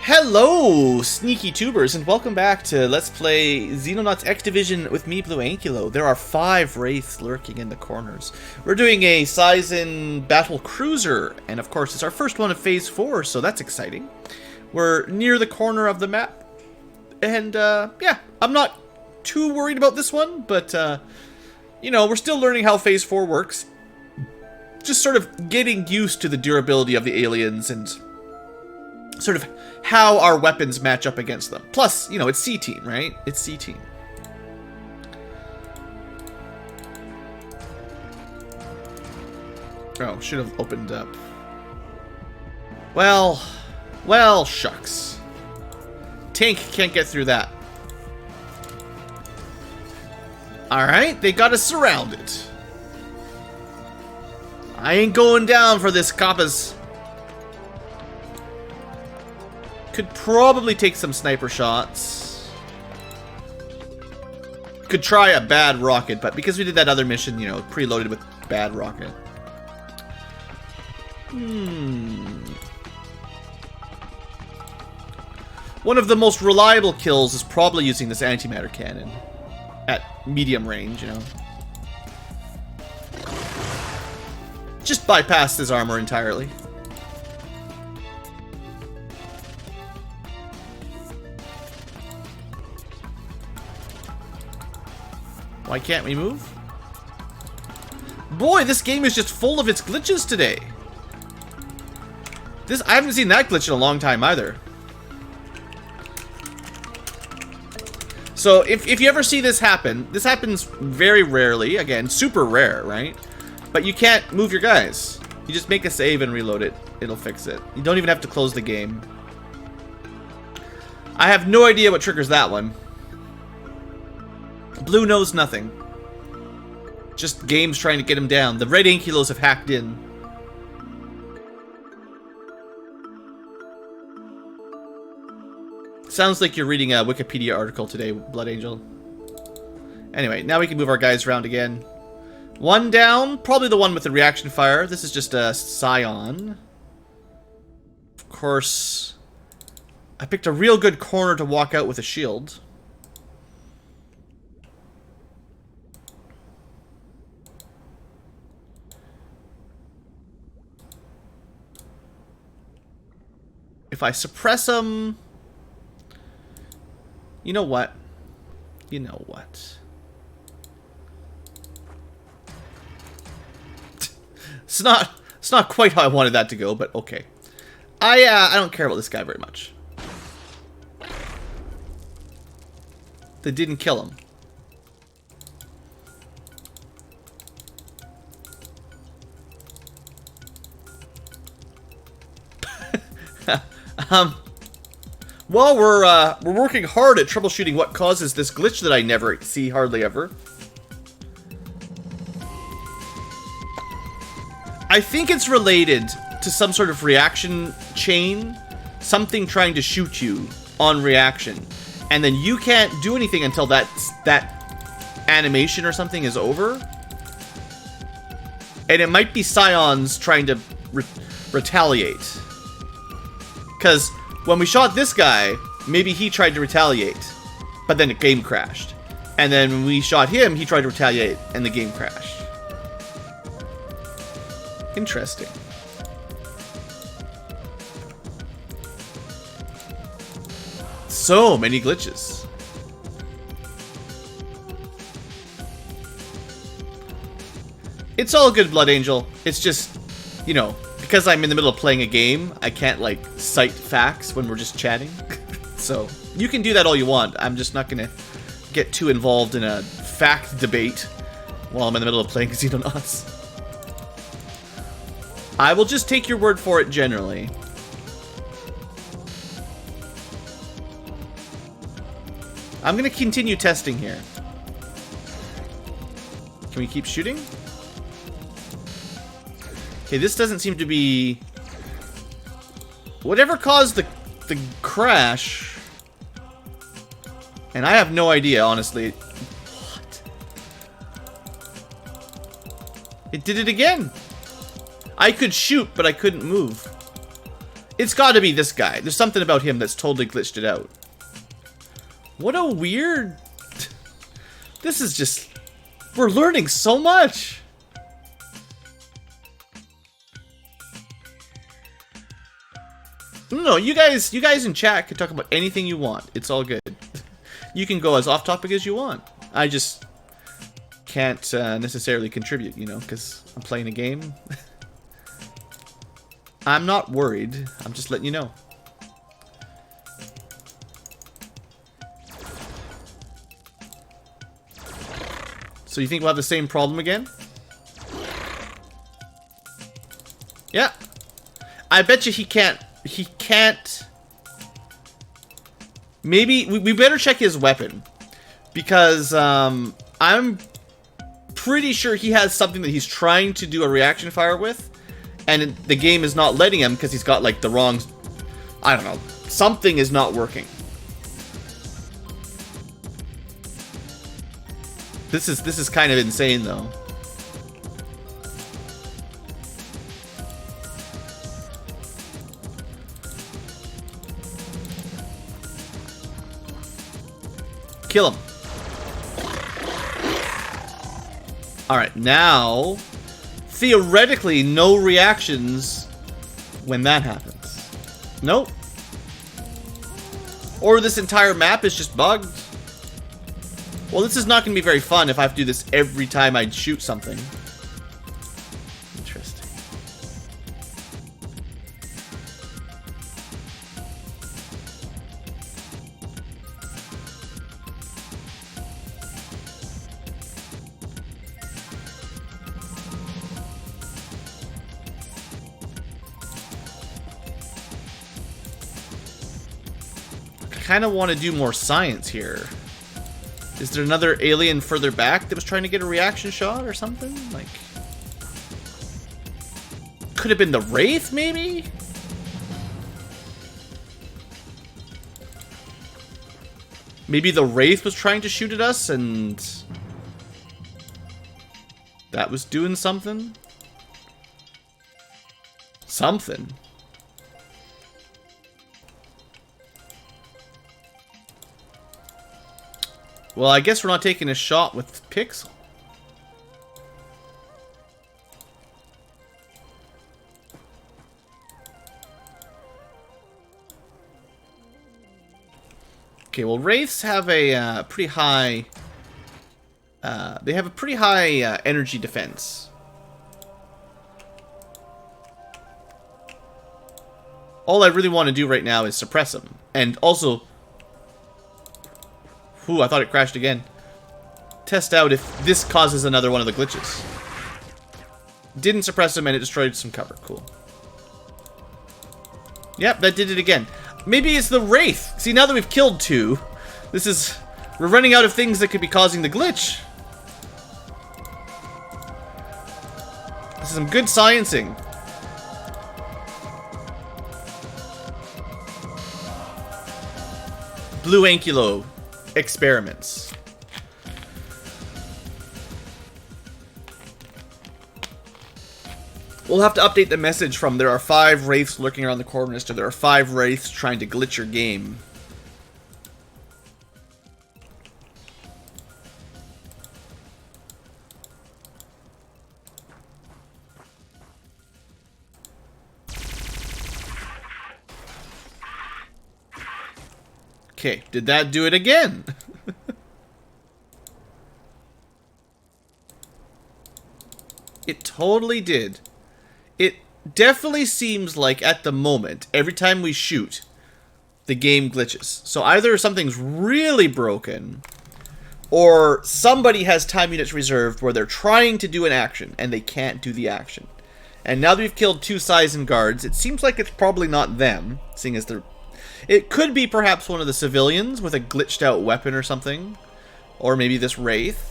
Hello, sneaky tubers, and welcome back to Let's Play Xenonauts X Division with me, BlueAnkylo. There are 5 wraiths lurking in the corners. We're doing a Caesan Battlecruiser, and of course it's our first one of Phase 4, so that's exciting. We're near the corner of the map, and yeah, I'm not too worried about this one, but you know, we're still learning how Phase 4 works. Just sort of getting used to the durability of the aliens and sort of how our weapons match up against them. Plus, you know, it's C-Team, right? It's C-Team. Oh, should have opened up. Well, shucks. Tank can't get through that. Alright, they got us surrounded. I ain't going down for this, coppas. Could probably take some sniper shots. Could try a bad rocket, but because we did that other mission, you know, preloaded with bad rocket. One of the most reliable kills is probably using this antimatter cannon at medium range, you know. Just bypass his armor entirely. Why can't we move? Boy, this game is just full of its glitches today. I haven't seen that glitch in a long time either. So if you ever see this happens very rarely. Again, super rare, right? But you can't move your guys. You just make a save and reload it. It'll fix it. You don't even have to close the game. I have no idea what triggers that one. Blue knows nothing. Just games trying to get him down. The red Ankylos have hacked in. Sounds like you're reading a Wikipedia article today, Blood Angel. Anyway, now we can move our guys around again. One down, probably the one with the reaction fire. This is just a Scion. Of course, I picked a real good corner to walk out with a shield. If I suppress them... You know what? You know what? It's not quite how I wanted that to go, but okay. I don't care about this guy very much. They didn't kill him. Well, we're working hard at troubleshooting what causes this glitch that I never see hardly ever. I think it's related to some sort of reaction chain, something trying to shoot you on reaction, and then you can't do anything until that animation or something is over. And it might be Scions trying to retaliate. Because when we shot this guy, maybe he tried to retaliate, but then the game crashed. And then when we shot him, he tried to retaliate, and the game crashed. Interesting. So many glitches. It's all good, Blood Angel. It's just, you know, because I'm in the middle of playing a game, I can't, like, cite facts when we're just chatting. So, you can do that all you want. I'm just not gonna get too involved in a fact debate while I'm in the middle of playing Xenonauts. I will just take your word for it generally. I'm gonna continue testing here. Can we keep shooting? Okay, this doesn't seem to be... Whatever caused the crash... And I have no idea, honestly. What? It did it again! I could shoot, but I couldn't move. It's got to be this guy. There's something about him that's totally glitched it out. What a weird... This is just... We're learning so much. No, you guys in chat can talk about anything you want. It's all good. You can go as off topic as you want. I just can't necessarily contribute, you know, because I'm playing a game. I'm not worried. I'm just letting you know. So you think we'll have the same problem again? Yeah. I bet you he can't. He can't. Maybe we better check his weapon. Because I'm pretty sure he has something that he's trying to do a reaction fire with. And the game is not letting him because he's got like the wrong... I don't know. Something is not working. This is kind of insane though. Kill him. Alright, now... Theoretically, no reactions when that happens. Nope. Or this entire map is just bugged. Well, this is not going to be very fun if I have to do this every time I shoot something. Interesting. I kind of want to do more science here. Is there another alien further back that was trying to get a reaction shot or something? Like... Could have been the Wraith, maybe? Maybe the Wraith was trying to shoot at us and... that was doing something? Something. Well, I guess we're not taking a shot with Pixel. Okay, well, Wraiths have a pretty high... they have a pretty high energy defense. All I really want to do right now is suppress them. And also... Ooh, I thought it crashed again. Test out if this causes another one of the glitches. Didn't suppress him and it destroyed some cover. Cool. Yep, that did it again. Maybe it's the Wraith. See, now that we've killed two, this is... We're running out of things that could be causing the glitch. This is some good sciencing. BlueAnkylo experiments. We'll have to update the message from there are 5 Wraiths lurking around the corners to there are 5 Wraiths trying to glitch your game. Okay, did that do it again? It totally did. It definitely seems like, at the moment, every time we shoot, the game glitches. So either something's really broken, or somebody has time units reserved where they're trying to do an action, and they can't do the action. And now that we've killed 2 Caesan guards, it seems like it's probably not them, seeing as they're... It could be perhaps one of the civilians with a glitched out weapon or something. Or maybe this Wraith.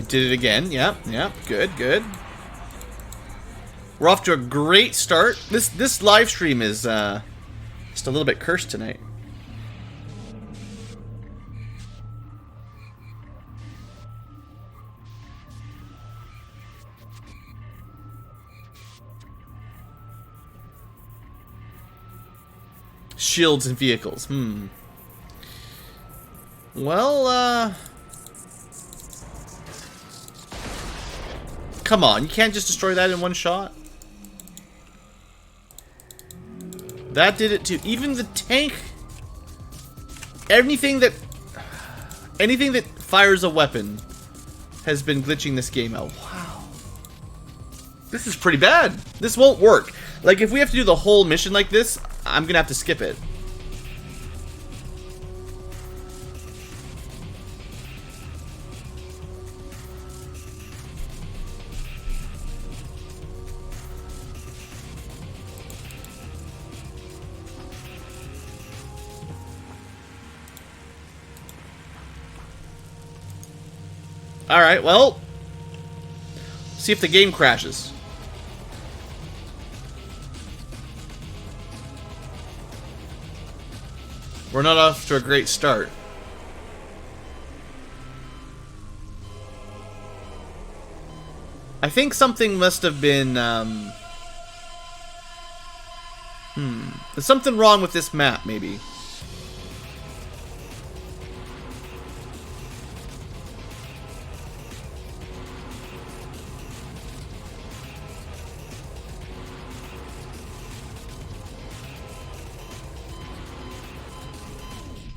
did it again. Yep, yep. Good, good. We're off to a great start. This live stream is just a little bit cursed tonight. Shields and vehicles. Well, come on, you can't just destroy that in one shot. That did it too. Even the tank, anything that fires a weapon has been glitching this game out. Wow. This is pretty bad. This won't work. Like, if we have to do the whole mission like this, I'm gonna have to skip it. Alright, well, see if the game crashes. We're not off to a great start. I think something must have been, there's something wrong with this map, maybe.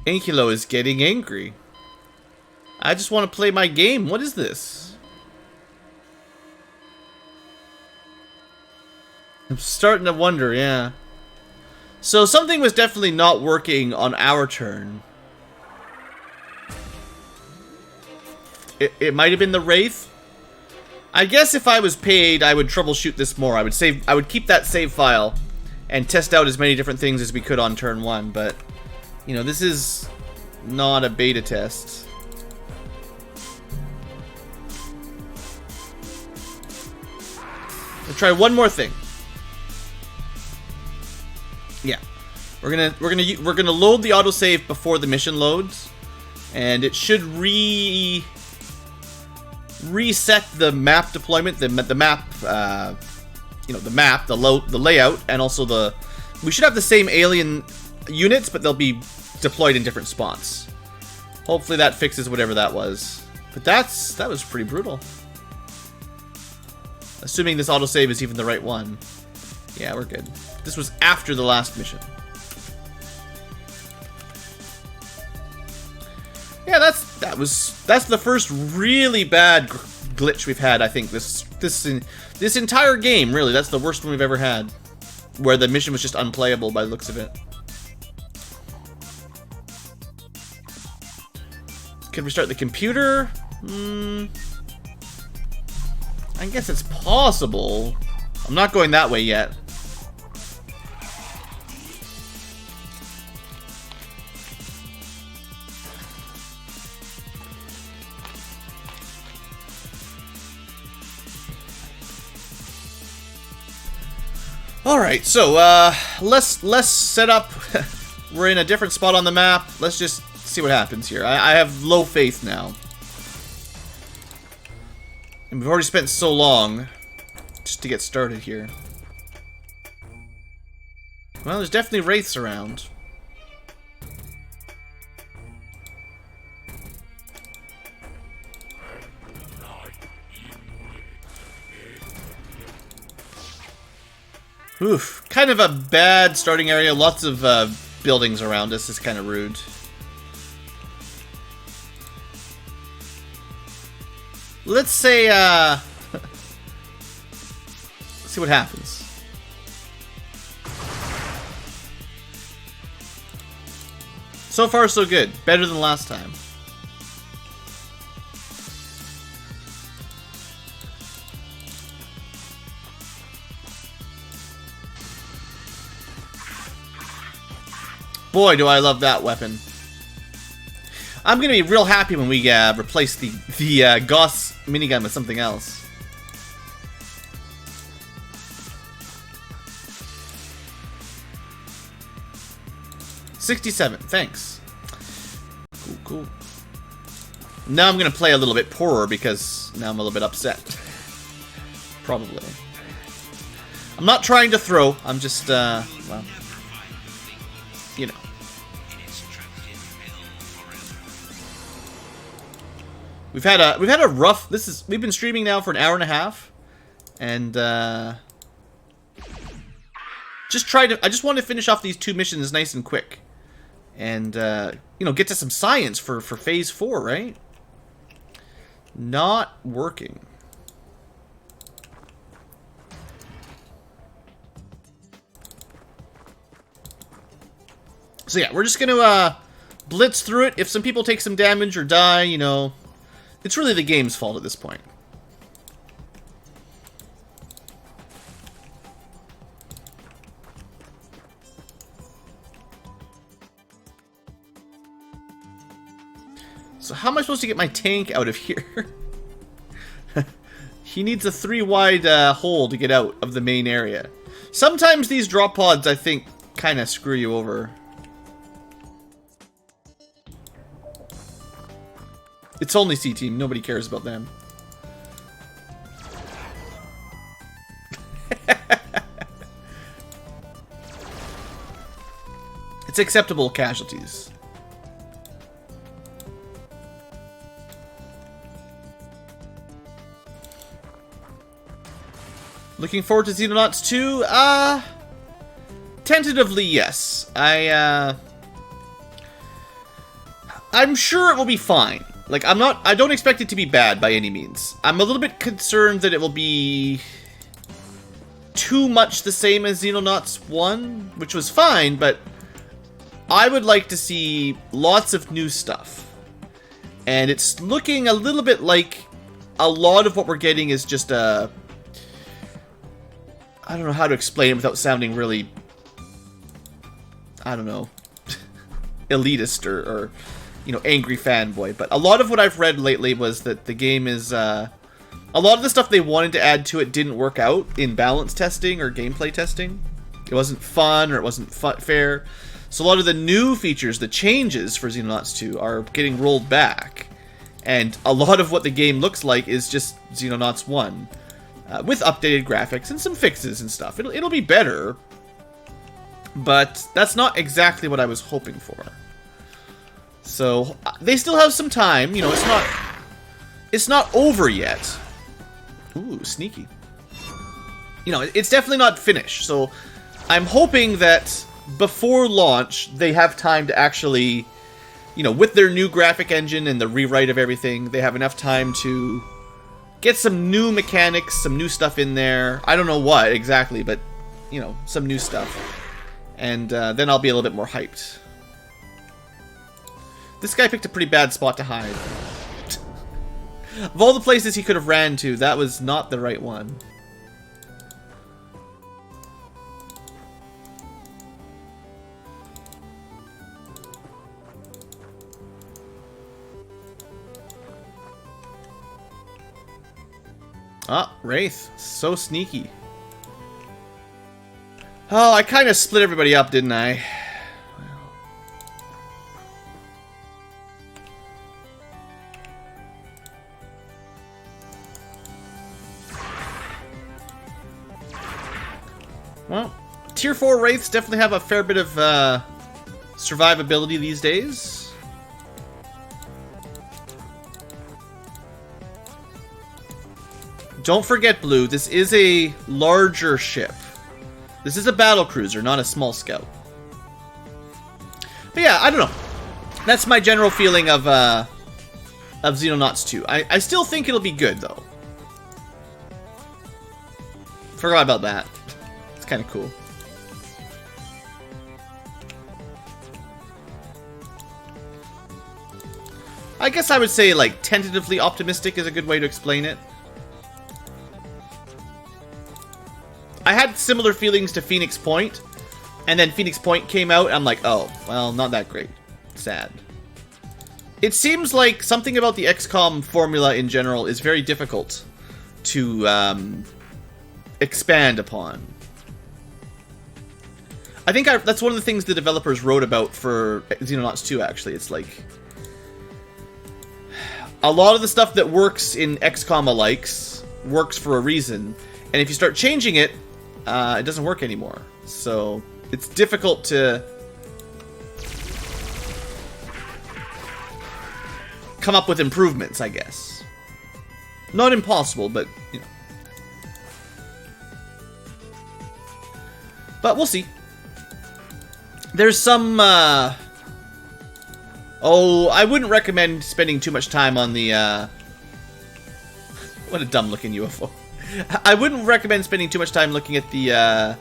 Ankylo is getting angry. I just want to play my game. What is this? I'm starting to wonder, yeah. So something was definitely not working on our turn. It might have been the Wraith. I guess if I was paid, I would troubleshoot this more. I would keep that save file and test out as many different things as we could on turn 1, but you know, this is not a beta test. We'll try one more thing. Yeah, we're gonna load the autosave before the mission loads, and it should reset the map deployment, the map, you know, the layout, and also we should have the same alien units, but they'll be deployed in different spots. Hopefully that fixes whatever that was. But that was pretty brutal. Assuming this autosave is even the right one. Yeah, we're good. This was after the last mission. Yeah, that's the first really bad glitch we've had, I think, this entire game, really. That's the worst one we've ever had, where the mission was just unplayable by the looks of it. Can we start the computer? I guess it's possible. I'm not going that way yet. Alright, so, let's set up. We're in a different spot on the map. Let's just see what happens here. I have low faith now. And we've already spent so long just to get started here. Well, there's definitely wraiths around. Oof. Kind of a bad starting area. Lots of buildings around us. Is kind of rude. Let's say, let's see what happens. So far, so good. Better than last time. Boy, do I love that weapon. I'm gonna be real happy when we replace the minigun with something else. $67, thanks. Cool, cool. Now I'm gonna play a little bit poorer because now I'm a little bit upset. Probably. I'm not trying to throw, I'm just, well, you know. We've had a rough, we've been streaming now for an hour and a half, and, I just want to finish off these 2 missions nice and quick. And, you know, get to some science for phase 4, right? Not working. So yeah, we're just gonna, blitz through it. If some people take some damage or die, you know, it's really the game's fault at this point. So how am I supposed to get my tank out of here? He needs a 3-wide hole to get out of the main area. Sometimes these drop pods, I think, kind of screw you over. It's only C-Team. Nobody cares about them. It's acceptable casualties. Looking forward to Xenonauts 2? Tentatively, yes. I'm sure it will be fine. Like, I don't expect it to be bad by any means. I'm a little bit concerned that it will be too much the same as Xenonauts 1, which was fine, but I would like to see lots of new stuff. And it's looking a little bit like a lot of what we're getting is just a... I don't know how to explain it without sounding really, I don't know, elitist or you know, angry fanboy. But a lot of what I've read lately was that the game is, a lot of the stuff they wanted to add to it didn't work out in balance testing or gameplay testing. It wasn't fun or it wasn't fair. So a lot of the new features, the changes for Xenonauts 2 are getting rolled back. And a lot of what the game looks like is just Xenonauts 1. With updated graphics and some fixes and stuff. It'll be better, but that's not exactly what I was hoping for. So they still have some time. You know, it's not over yet. Ooh, sneaky. You know, it's definitely not finished. So I'm hoping that before launch they have time to actually, you know, with their new graphic engine and the rewrite of everything, they have enough time to get some new mechanics, some new stuff in there. I don't know what exactly, but, you know, some new stuff. And then I'll be a little bit more hyped. This guy picked a pretty bad spot to hide. Of all the places he could have ran to, that was not the right one. Ah, Wraith. So sneaky. Oh, I kind of split everybody up, didn't I? Well, Tier 4 Wraiths definitely have a fair bit of survivability these days. Don't forget, Blue, this is a larger ship. This is a battlecruiser, not a small scout. But yeah, I don't know. That's my general feeling of Xenonauts 2. I still think it'll be good, though. Forgot about that. It's kind of cool. I guess I would say, like, tentatively optimistic is a good way to explain it. I had similar feelings to Phoenix Point, and then Phoenix Point came out, and I'm like, oh, well, not that great. Sad. It seems like something about the XCOM formula in general is very difficult to expand upon. I think that's one of the things the developers wrote about for Xenonauts 2, actually. It's like, a lot of the stuff that works in XCOM-alikes works for a reason, and if you start changing it, it doesn't work anymore. So, it's difficult to come up with improvements, I guess. Not impossible, but, you know. But we'll see. There's some, oh, I wouldn't recommend spending too much time on the, what a dumb-looking UFO. I wouldn't recommend spending too much time looking at the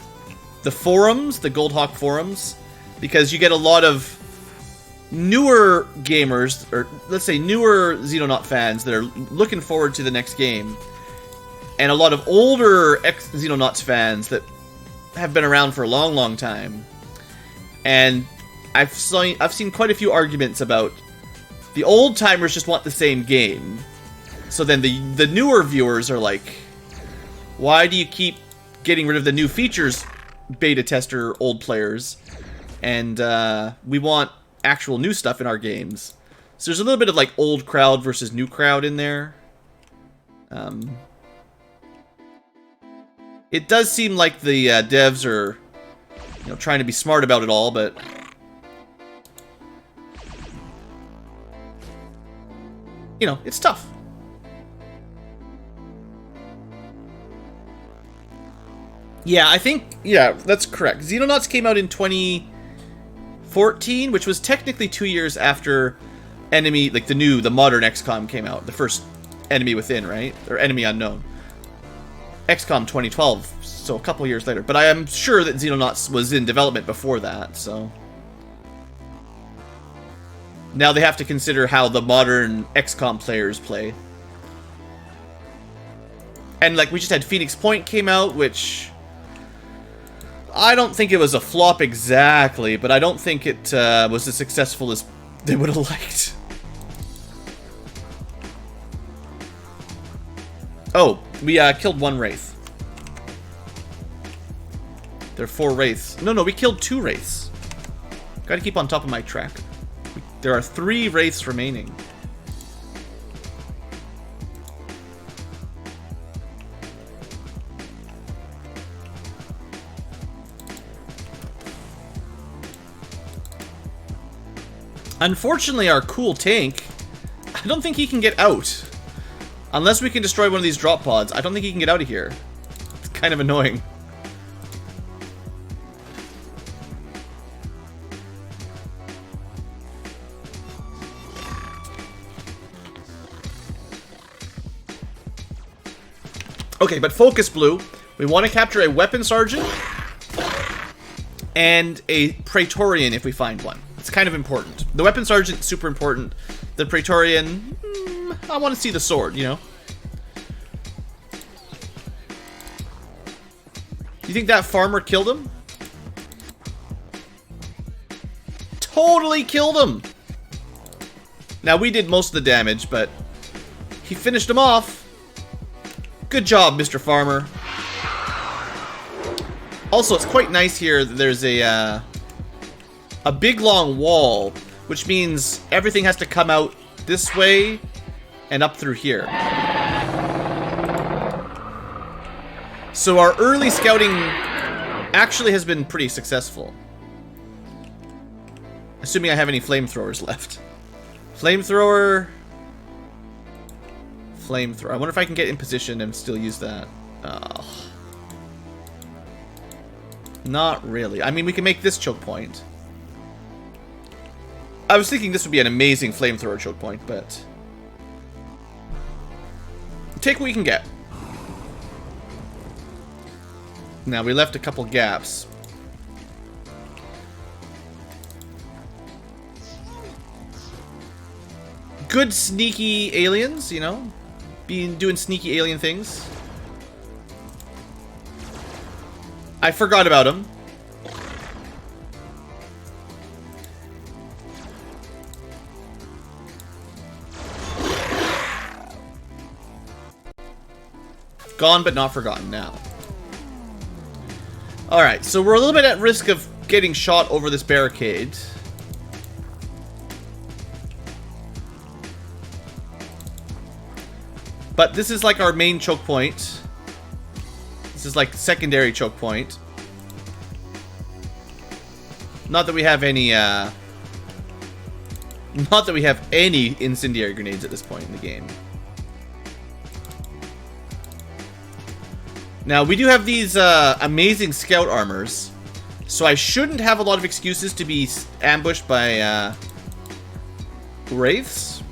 forums, the Goldhawk forums, because you get a lot of newer gamers, or let's say newer Xenonaut fans that are looking forward to the next game, and a lot of older Xenonauts fans that have been around for a long, long time. And I've seen quite a few arguments about the old-timers just want the same game. So then the newer viewers are like, why do you keep getting rid of the new features, beta tester old players? And we want actual new stuff in our games. So there's a little bit of like old crowd versus new crowd in there. It does seem like the devs are, you know, trying to be smart about it all, but you know, it's tough. Yeah, I think, yeah, that's correct. Xenonauts came out in 2014, which was technically 2 years after Enemy, like the modern XCOM came out. The first Enemy Within, right? Or Enemy Unknown. XCOM 2012, so a couple years later. But I am sure that Xenonauts was in development before that, so now they have to consider how the modern XCOM players play. And like, we just had Phoenix Point came out, which I don't think it was a flop exactly, but I don't think it was as successful as they would have liked. Oh, we killed one Wraith. There are 4 Wraiths. No, we killed 2 Wraiths. Gotta keep on top of my track. There are 3 Wraiths remaining. Unfortunately, our cool tank, I don't think he can get out. Unless we can destroy one of these drop pods, I don't think he can get out of here. It's kind of annoying. Okay, but focus, Blue. We want to capture a Weapon Sergeant and a Praetorian if we find one. It's kind of important. The Weapon Sergeant, super important. The Praetorian, I want to see the sword, you know? You think that farmer killed him? Totally killed him! Now, we did most of the damage, but he finished him off. Good job, Mr. Farmer. Also, it's quite nice here that there's a big long wall, which means everything has to come out this way and up through here. So our early scouting actually has been pretty successful. Assuming I have any flamethrowers left. Flamethrower. I wonder if I can get in position and still use that. Oh. Not really. I mean, we can make this choke point. I was thinking this would be an amazing flamethrower choke point, but take what we can get. Now, we left a couple gaps. Good sneaky aliens, you know? Doing sneaky alien things. I forgot about him. Gone but not forgotten now. Alright, so we're a little bit at risk of getting shot over this barricade. But this is like our main choke point. This is like secondary choke point. Not that we have any, not that we have any incendiary grenades at this point in the game. Now, we do have these amazing scout armors, so I shouldn't have a lot of excuses to be ambushed by wraiths.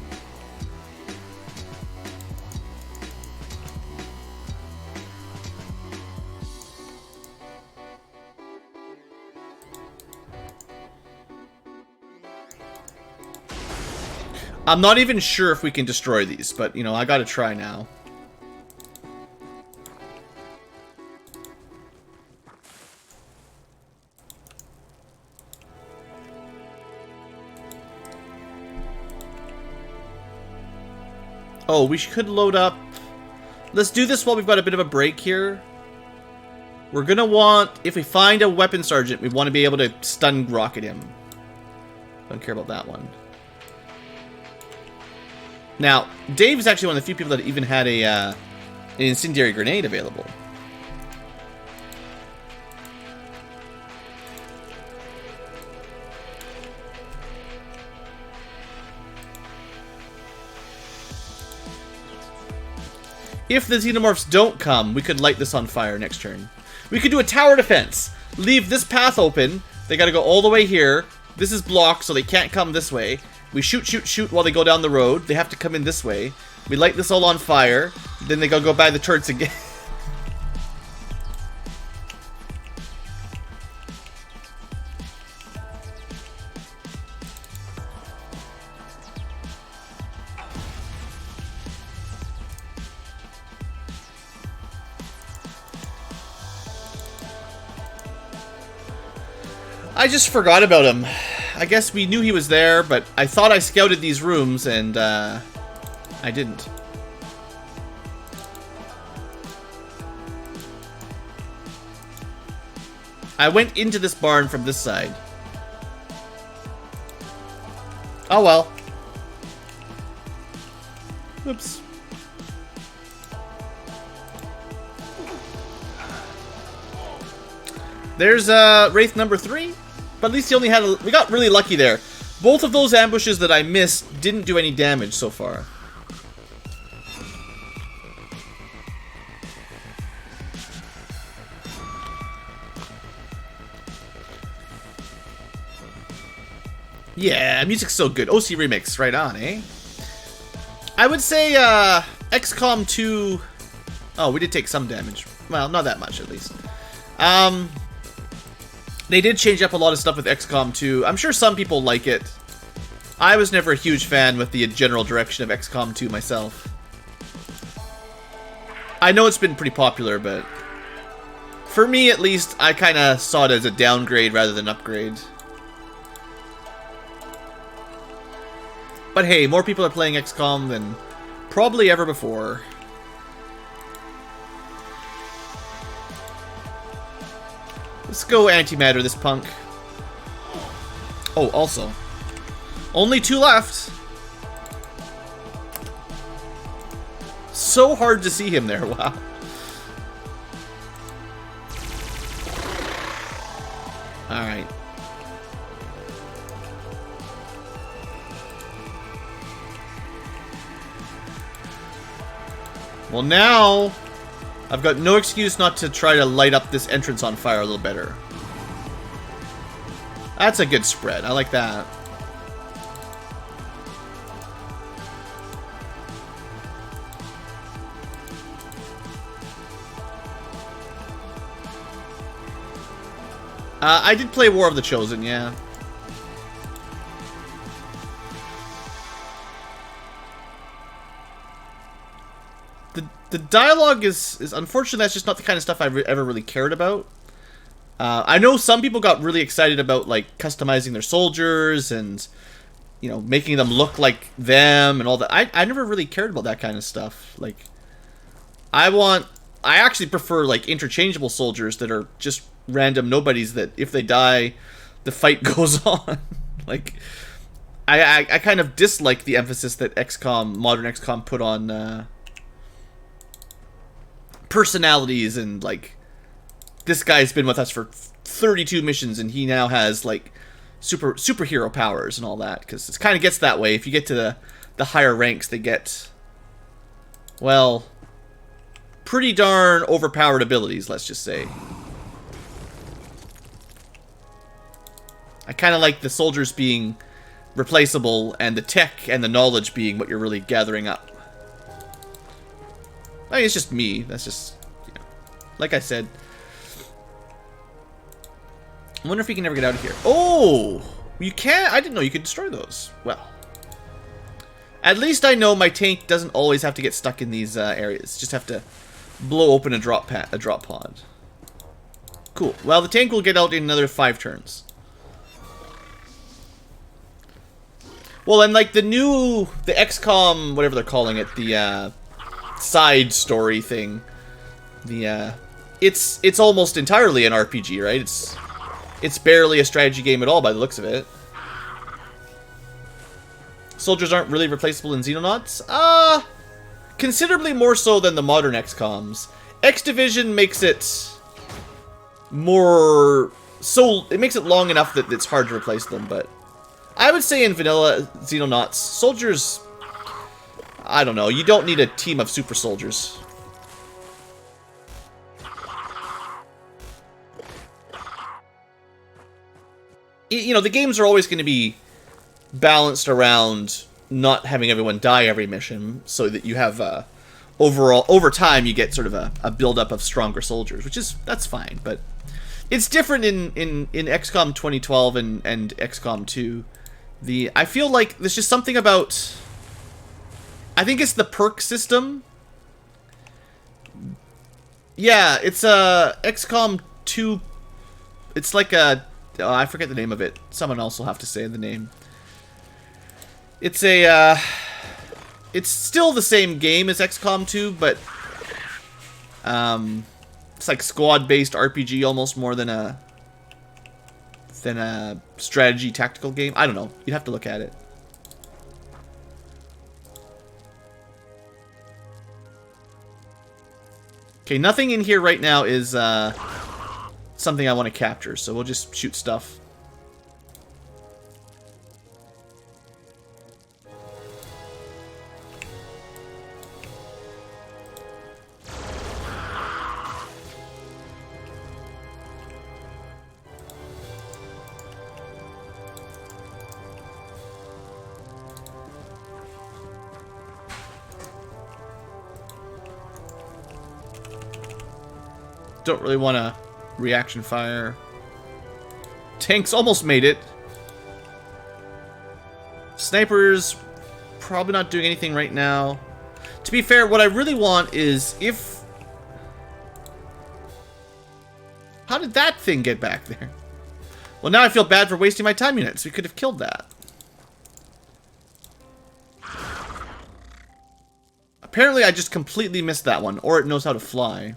I'm not even sure if we can destroy these, but, you know, I gotta try now. Oh, we could load up. Let's do this while we've got a bit of a break here. We're gonna want, if we find a weapon sergeant, we want to be able to stun rocket him. Don't care about that one. Now, Dave is actually one of the few people that even had a an incendiary grenade available. If the Xenomorphs don't come, we could light this on fire next turn. We could do a tower defense. Leave this path open. They gotta go all the way here. This is blocked, so they can't come this way. We shoot, shoot, shoot while they go down the road. They have to come in this way. We light this all on fire. Then they gotta go by the turrets again. I just forgot about him. I guess we knew he was there, but I thought I scouted these rooms, and I didn't. I went into this barn from this side. Oh well. Oops. There's Wraith number 3. But at least he only had we got really lucky there. Both of those ambushes that I missed didn't do any damage so far. Yeah, music's so good. OC Remix, right on, eh? I would say XCOM 2... Oh, we did take some damage. Well, not that much, at least. They did change up a lot of stuff with XCOM 2. I'm sure some people like it. I was never a huge fan with the general direction of XCOM 2 myself. I know it's been pretty popular, but... For me, at least, I kind of saw it as a downgrade rather than upgrade. But hey, more people are playing XCOM than probably ever before. Let's go antimatter this punk. Oh, also. Only 2 left. So hard to see him there, wow. Alright. Well, now... I've got no excuse not to try to light up this entrance on fire a little better. That's a good spread. I like that. I did play War of the Chosen, yeah. The dialogue is unfortunately, that's just not the kind of stuff I've ever really cared about. I know some people got really excited about like customizing their soldiers and, you know, making them look like them and all that. I never really cared about that kind of stuff. Like, I want I actually prefer like interchangeable soldiers that are just random nobodies that if they die, the fight goes on. Like, I kind of dislike the emphasis that modern XCOM put on personalities and like, this guy's been with us for 32 missions and he now has like superhero powers and all that, because it kind of gets that way. If you get to the higher ranks, they get, well, pretty darn overpowered abilities, let's just say. I kind of like the soldiers being replaceable and the tech and the knowledge being what you're really gathering up. I mean, it's just me. That's just, you know, like I said. I wonder if we can ever get out of here. Oh! You can't? I didn't know you could destroy those. Well. At least I know my tank doesn't always have to get stuck in these areas. Just have to blow open a drop pod. Cool. Well, the tank will get out in another 5 turns. Well, and like the XCOM, whatever they're calling it, the side story thing. It's almost entirely an RPG, right? It's barely a strategy game at all by the looks of it. Soldiers aren't really replaceable in Xenonauts? Considerably more so than the modern XCOMs. X Division makes it more... it makes it long enough that it's hard to replace them, but... I would say in vanilla Xenonauts, soldiers... I don't know, you don't need a team of super soldiers. You know, the games are always going to be balanced around not having everyone die every mission, so that you have overall, over time, you get sort of a build-up of stronger soldiers, that's fine, but it's different in XCOM 2012 and XCOM 2. I feel like there's just something about, I think it's the perk system. Yeah, it's XCOM 2, it's like a, oh, I forget the name of it. Someone else will have to say the name. It's it's still the same game as XCOM 2, but it's like squad-based RPG almost more than a strategy tactical game. I don't know. You'd have to look at it. Okay, nothing in here right now is something I want to capture, so we'll just shoot stuff. Don't really want to reaction fire. Tanks almost made it. Snipers probably not doing anything right now. To be fair, what I really want is if... How did that thing get back there? Well, now I feel bad for wasting my time units. We could have killed that. Apparently I just completely missed that one, or it knows how to fly.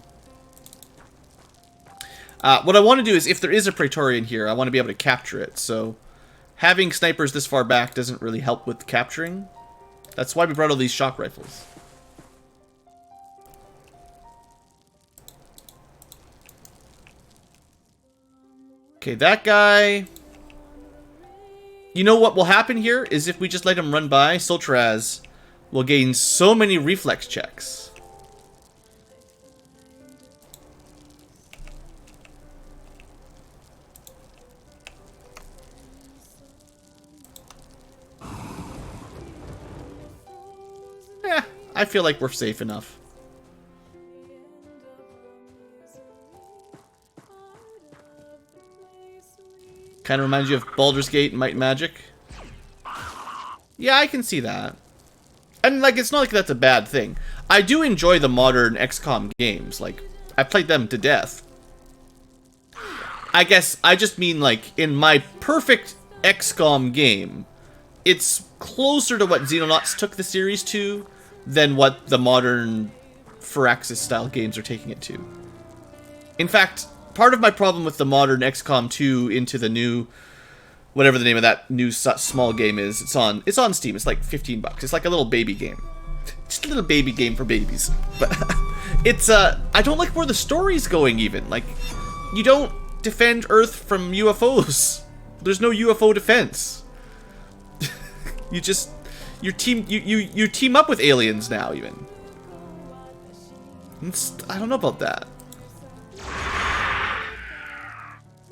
What I want to do is, if there is a Praetorian here, I want to be able to capture it, so having snipers this far back doesn't really help with capturing. That's why we brought all these shock rifles. Okay, that guy... You know what will happen here is if we just let him run by, Soltraz will gain so many reflex checks. I feel like we're safe enough. Kind of reminds you of Baldur's Gate and Might and Magic. Yeah, I can see that. And, like, it's not like that's a bad thing. I do enjoy the modern XCOM games. Like, I played them to death. I guess I just mean, like, in my perfect XCOM game, it's closer to what Xenonauts took the series to than what the modern Firaxis-style games are taking it to. In fact, part of my problem with the modern XCOM 2 into the new, whatever the name of that new small game is, it's on Steam. It's like $15. It's like a little baby game. Just a little baby game for babies. But it's I don't like where the story's going even. Like, you don't defend Earth from UFOs. There's no UFO defense. You just you team up with aliens now even. I don't know about that.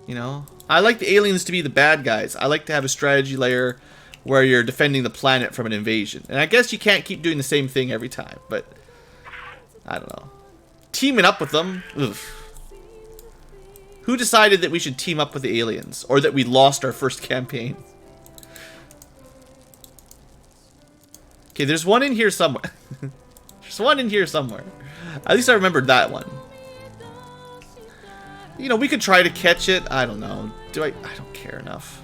You know, I like the aliens to be the bad guys. I like to have a strategy layer where you're defending the planet from an invasion. And I guess you can't keep doing the same thing every time, but I don't know. Teaming up with them? Oof. Who decided that we should team up with the aliens? Or that we lost our first campaign? Okay, there's one in here somewhere. There's one in here somewhere. At least I remembered that one. You know, we could try to catch it. I don't know. I don't care enough.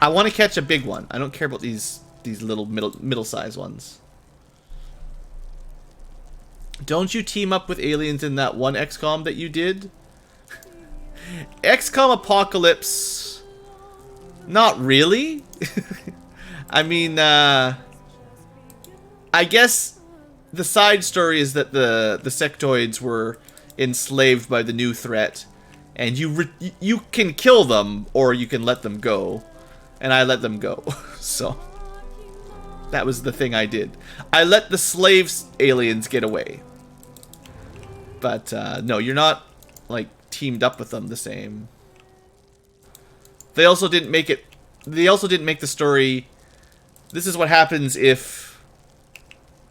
I want to catch a big one. I don't care about these little middle-sized ones. Don't you team up with aliens in that one XCOM that you did? XCOM Apocalypse. Not really. I mean, I guess the side story is that the sectoids were enslaved by the new threat, and you can kill them or you can let them go, and I let them go. So that was the thing I did. I let the slaves aliens get away. But no, you're not like teamed up with them the same. They also didn't make it. They also didn't make the story. This is what happens if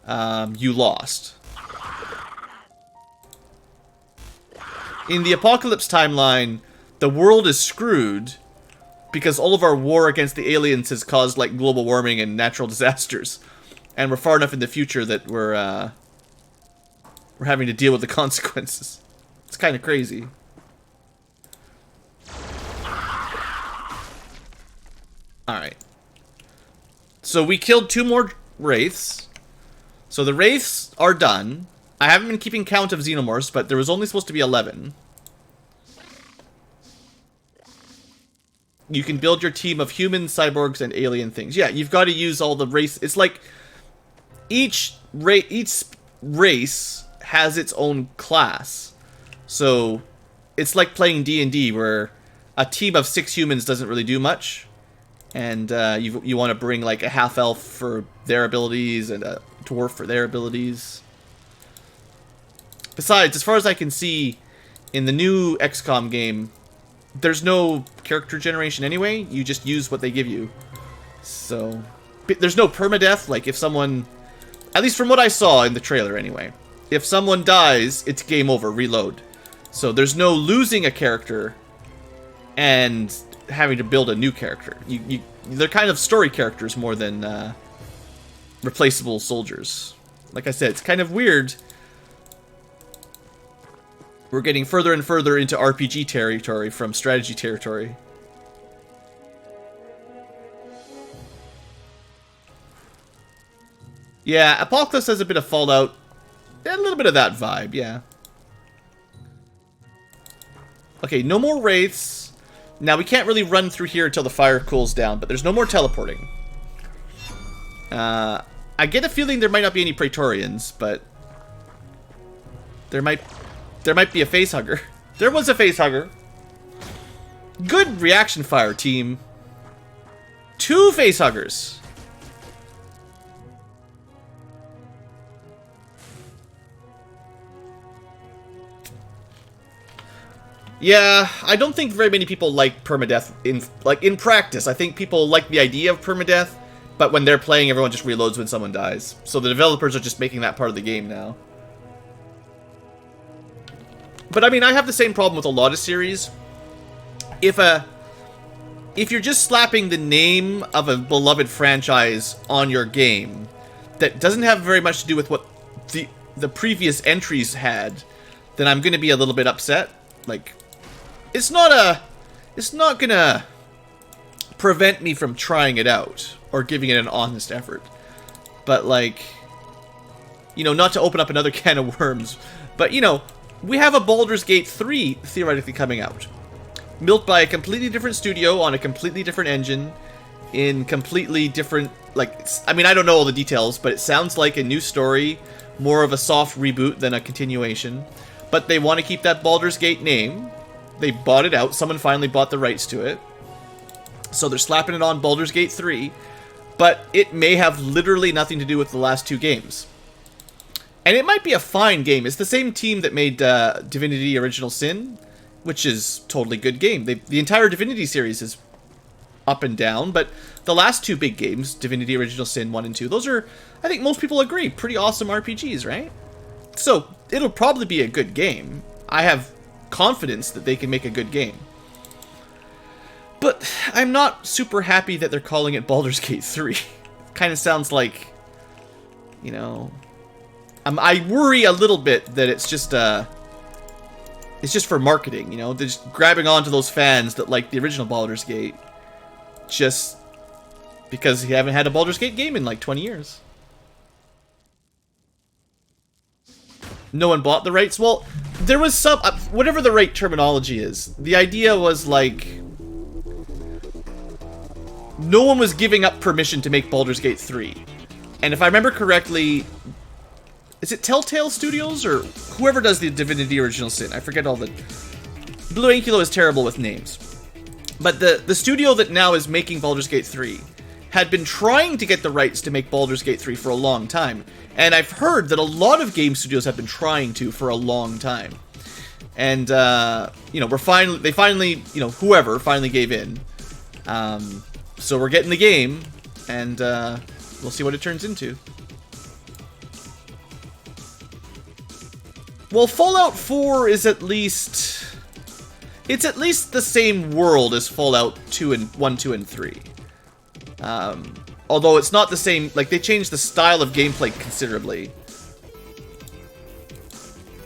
you lost. In the Apocalypse timeline, the world is screwed because all of our war against the aliens has caused like global warming and natural disasters, and we're far enough in the future that we're having to deal with the consequences. It's kind of crazy. Alright. So we killed 2 more wraiths. So the wraiths are done. I haven't been keeping count of xenomorphs, but there was only supposed to be 11. You can build your team of humans, cyborgs, and alien things. Yeah, you've got to use all the race. It's like each race has its own class. So it's like playing D&D where a team of 6 humans doesn't really do much. And you want to bring like a half-elf for their abilities and a dwarf for their abilities. Besides, as far as I can see, in the new XCOM game, there's no character generation anyway. You just use what they give you. So there's no permadeath. Like if someone, at least from what I saw in the trailer anyway, if someone dies, it's game over, reload. So there's no losing a character and having to build a new character. They're kind of story characters more than replaceable soldiers. Like I said, it's kind of weird. We're getting further and further into RPG territory from strategy territory. Yeah, Apocalypse has a bit of Fallout. A little bit of that vibe, yeah. Okay, no more wraiths. Now, we can't really run through here until the fire cools down, but there's no more teleporting. I get a feeling there might not be any Praetorians, but there might be a facehugger. There was a facehugger. Good reaction fire, team. 2 facehuggers. Yeah, I don't think very many people like permadeath in practice. I think people like the idea of permadeath, but when they're playing, everyone just reloads when someone dies. So the developers are just making that part of the game now. But I mean, I have the same problem with a lot of series. If you're just slapping the name of a beloved franchise on your game that doesn't have very much to do with what the previous entries had, then I'm going to be a little bit upset. Like, it's not gonna prevent me from trying it out or giving it an honest effort. But like, you know, not to open up another can of worms, but, you know, we have a Baldur's Gate 3 theoretically coming out. Built by a completely different studio on a completely different engine in completely different, like, I mean, I don't know all the details, but it sounds like a new story, more of a soft reboot than a continuation. But they want to keep that Baldur's Gate name. They bought it out. Someone finally bought the rights to it. So they're slapping it on Baldur's Gate 3. But it may have literally nothing to do with the last two games. And it might be a fine game. It's the same team that made Divinity Original Sin, which is totally good game. The entire Divinity series is up and down, but the last two big games, Divinity Original Sin 1 and 2, those are, I think most people agree, pretty awesome RPGs, right? So, it'll probably be a good game. I have confidence that they can make a good game. But I'm not super happy that they're calling it Baldur's Gate 3. Kind of sounds like, you know, I worry a little bit that it's just for marketing, you know? They're just grabbing onto those fans that like the original Baldur's Gate just because you haven't had a Baldur's Gate game in like 20 years. No one bought the rights? Well, there was some, whatever the right terminology is, the idea was like, no one was giving up permission to make Baldur's Gate 3. And if I remember correctly, is it Telltale Studios or whoever does the Divinity Original Sin? I forget all the... BlueAnkylo is terrible with names. But the studio that now is making Baldur's Gate 3 had been trying to get the rights to make Baldur's Gate 3 for a long time. And I've heard that a lot of game studios have been trying to for a long time. And, you know, they finally, you know, whoever finally gave in. So we're getting the game, and we'll see what it turns into. Well, Fallout 4 is at least... It's at least the same world as Fallout 1, 2, and 3. Although it's not the same... Like, they changed the style of gameplay considerably.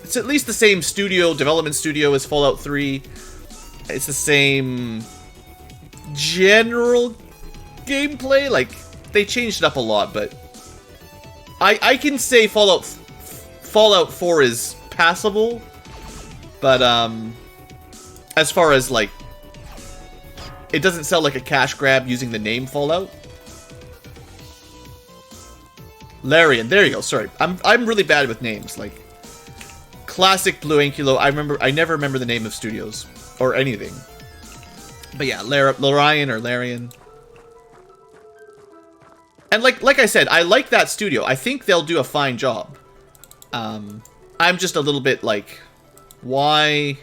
It's at least the same development studio as Fallout 3. It's the same general gameplay. Like, they changed it up a lot, but... I can say Fallout 4 is passable, but as far as like, it doesn't sound like a cash grab using the name Fallout. Larian, there you go. Sorry, I'm really bad with names. Like, classic BlueAnkylo. I never remember the name of studios or anything. But yeah, Larian or Larian. And like I said, I like that studio. I think they'll do a fine job. I'm just a little bit like, why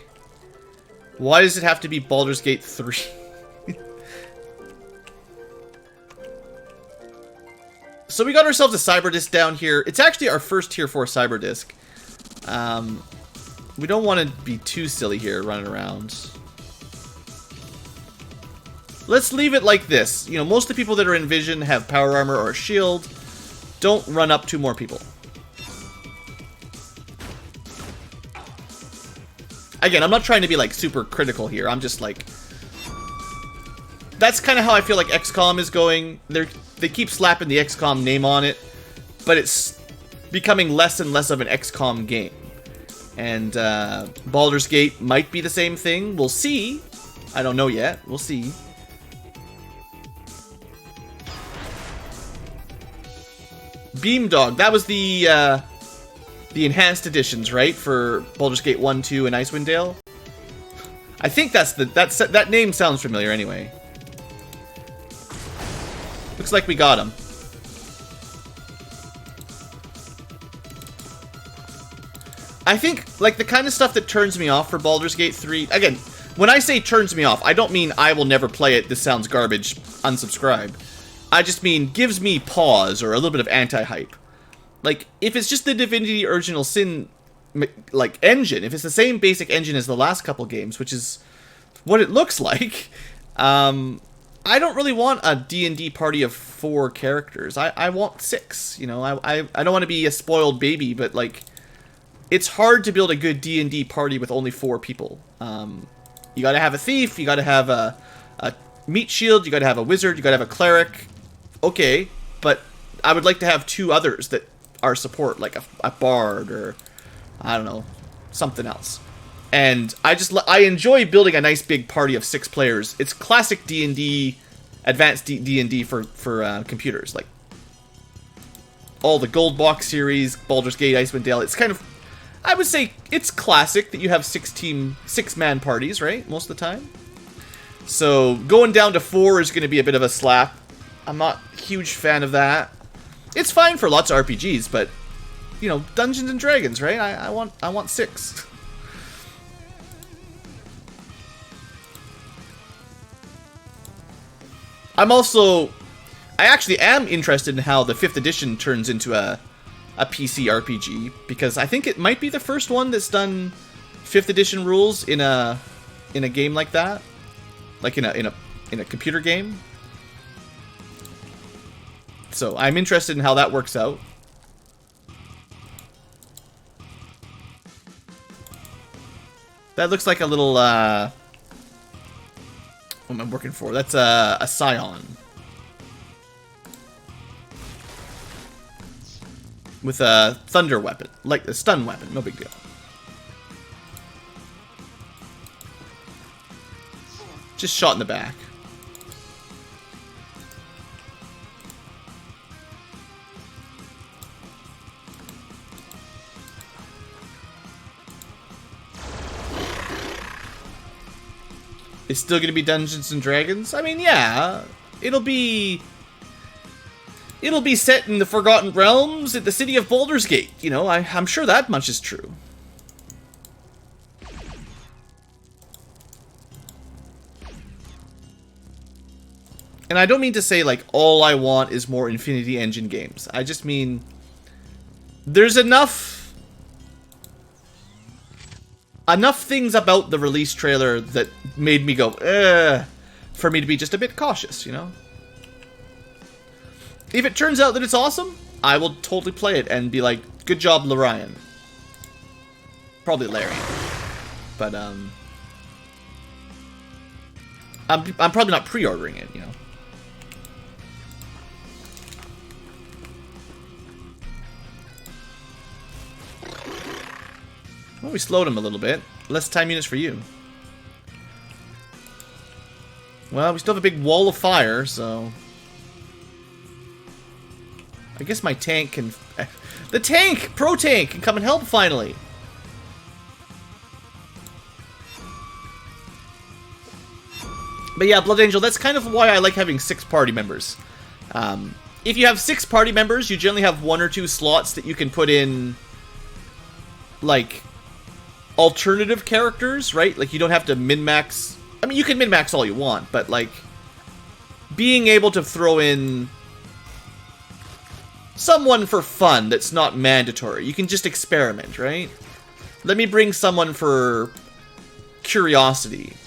does it have to be Baldur's Gate 3? So we got ourselves a cyber disc down here. It's actually our first tier 4 cyber disc. We don't want to be too silly here running around. Let's leave it like this. You know, most of the people that are in Vision have power armor or a shield. Don't run up to more people. Again, I'm not trying to be, like, super critical here. I'm just, like... That's kind of how I feel like XCOM is going. They keep slapping the XCOM name on it, but it's becoming less and less of an XCOM game. And, Baldur's Gate might be the same thing. We'll see. I don't know yet. We'll see. Beamdog. That was the enhanced editions, right? For Baldur's Gate 1, 2, and Icewind Dale. I think that name sounds familiar anyway. Looks like we got him. I think, like, the kind of stuff that turns me off for Baldur's Gate 3... Again, when I say turns me off, I don't mean I will never play it, this sounds garbage, unsubscribe. I just mean gives me pause or a little bit of anti-hype. Like, if it's just the Divinity Original Sin, like, engine, if it's the same basic engine as the last couple games, which is what it looks like, I don't really want a D&D party of 4 characters. I want 6, you know? I don't want to be a spoiled baby, but, like, it's hard to build a good D&D party with only 4 people. You gotta have a thief, you gotta have a meat shield, you gotta have a wizard, you gotta have a cleric. Okay, but I would like to have 2 others that our support, like a bard or, I don't know, something else. And I enjoy building a nice big party of 6 players. It's classic D&D, advanced D&D for computers. Like, all the Gold Box series, Baldur's Gate, Icewind Dale. It's kind of, I would say, it's classic that you have 6-man parties, right? Most of the time. So, going down to 4 is going to be a bit of a slap. I'm not a huge fan of that. It's fine for lots of RPGs, but, you know, Dungeons and Dragons, right? I want 6. I actually am interested in how the 5th edition turns into a PC RPG, because I think it might be the first one that's done 5th edition rules in a game like that, like in a computer game. So I'm interested in how that works out. That looks like a little what am I working for? That's a Scion. With a thunder weapon. Like a stun weapon. No big deal. Just shot in the back. It's still gonna be Dungeons and Dragons? I mean, yeah, it'll be set in the Forgotten Realms at the city of Baldur's Gate. You know, I'm sure that much is true. And I don't mean to say, like, all I want is more Infinity Engine games. I just mean, there's enough things about the release trailer that made me go, for me to be just a bit cautious, you know? If it turns out that it's awesome, I will totally play it and be like, good job, Lorian. Probably Larry. But, I'm probably not pre-ordering it, you know? Well, we slowed him a little bit. Less time units for you. Well, we still have a big wall of fire, so... I guess my tank can... The tank! Pro tank can come and help, finally! But yeah, Blood Angel, that's kind of why I like having 6 party members. If you have 6 party members, you generally have 1 or 2 slots that you can put in... like... alternative characters, right? Like, you don't have to min-max... I mean, you can min-max all you want, but, like... being able to throw in... someone for fun that's not mandatory. You can just experiment, right? Let me bring someone for... curiosity.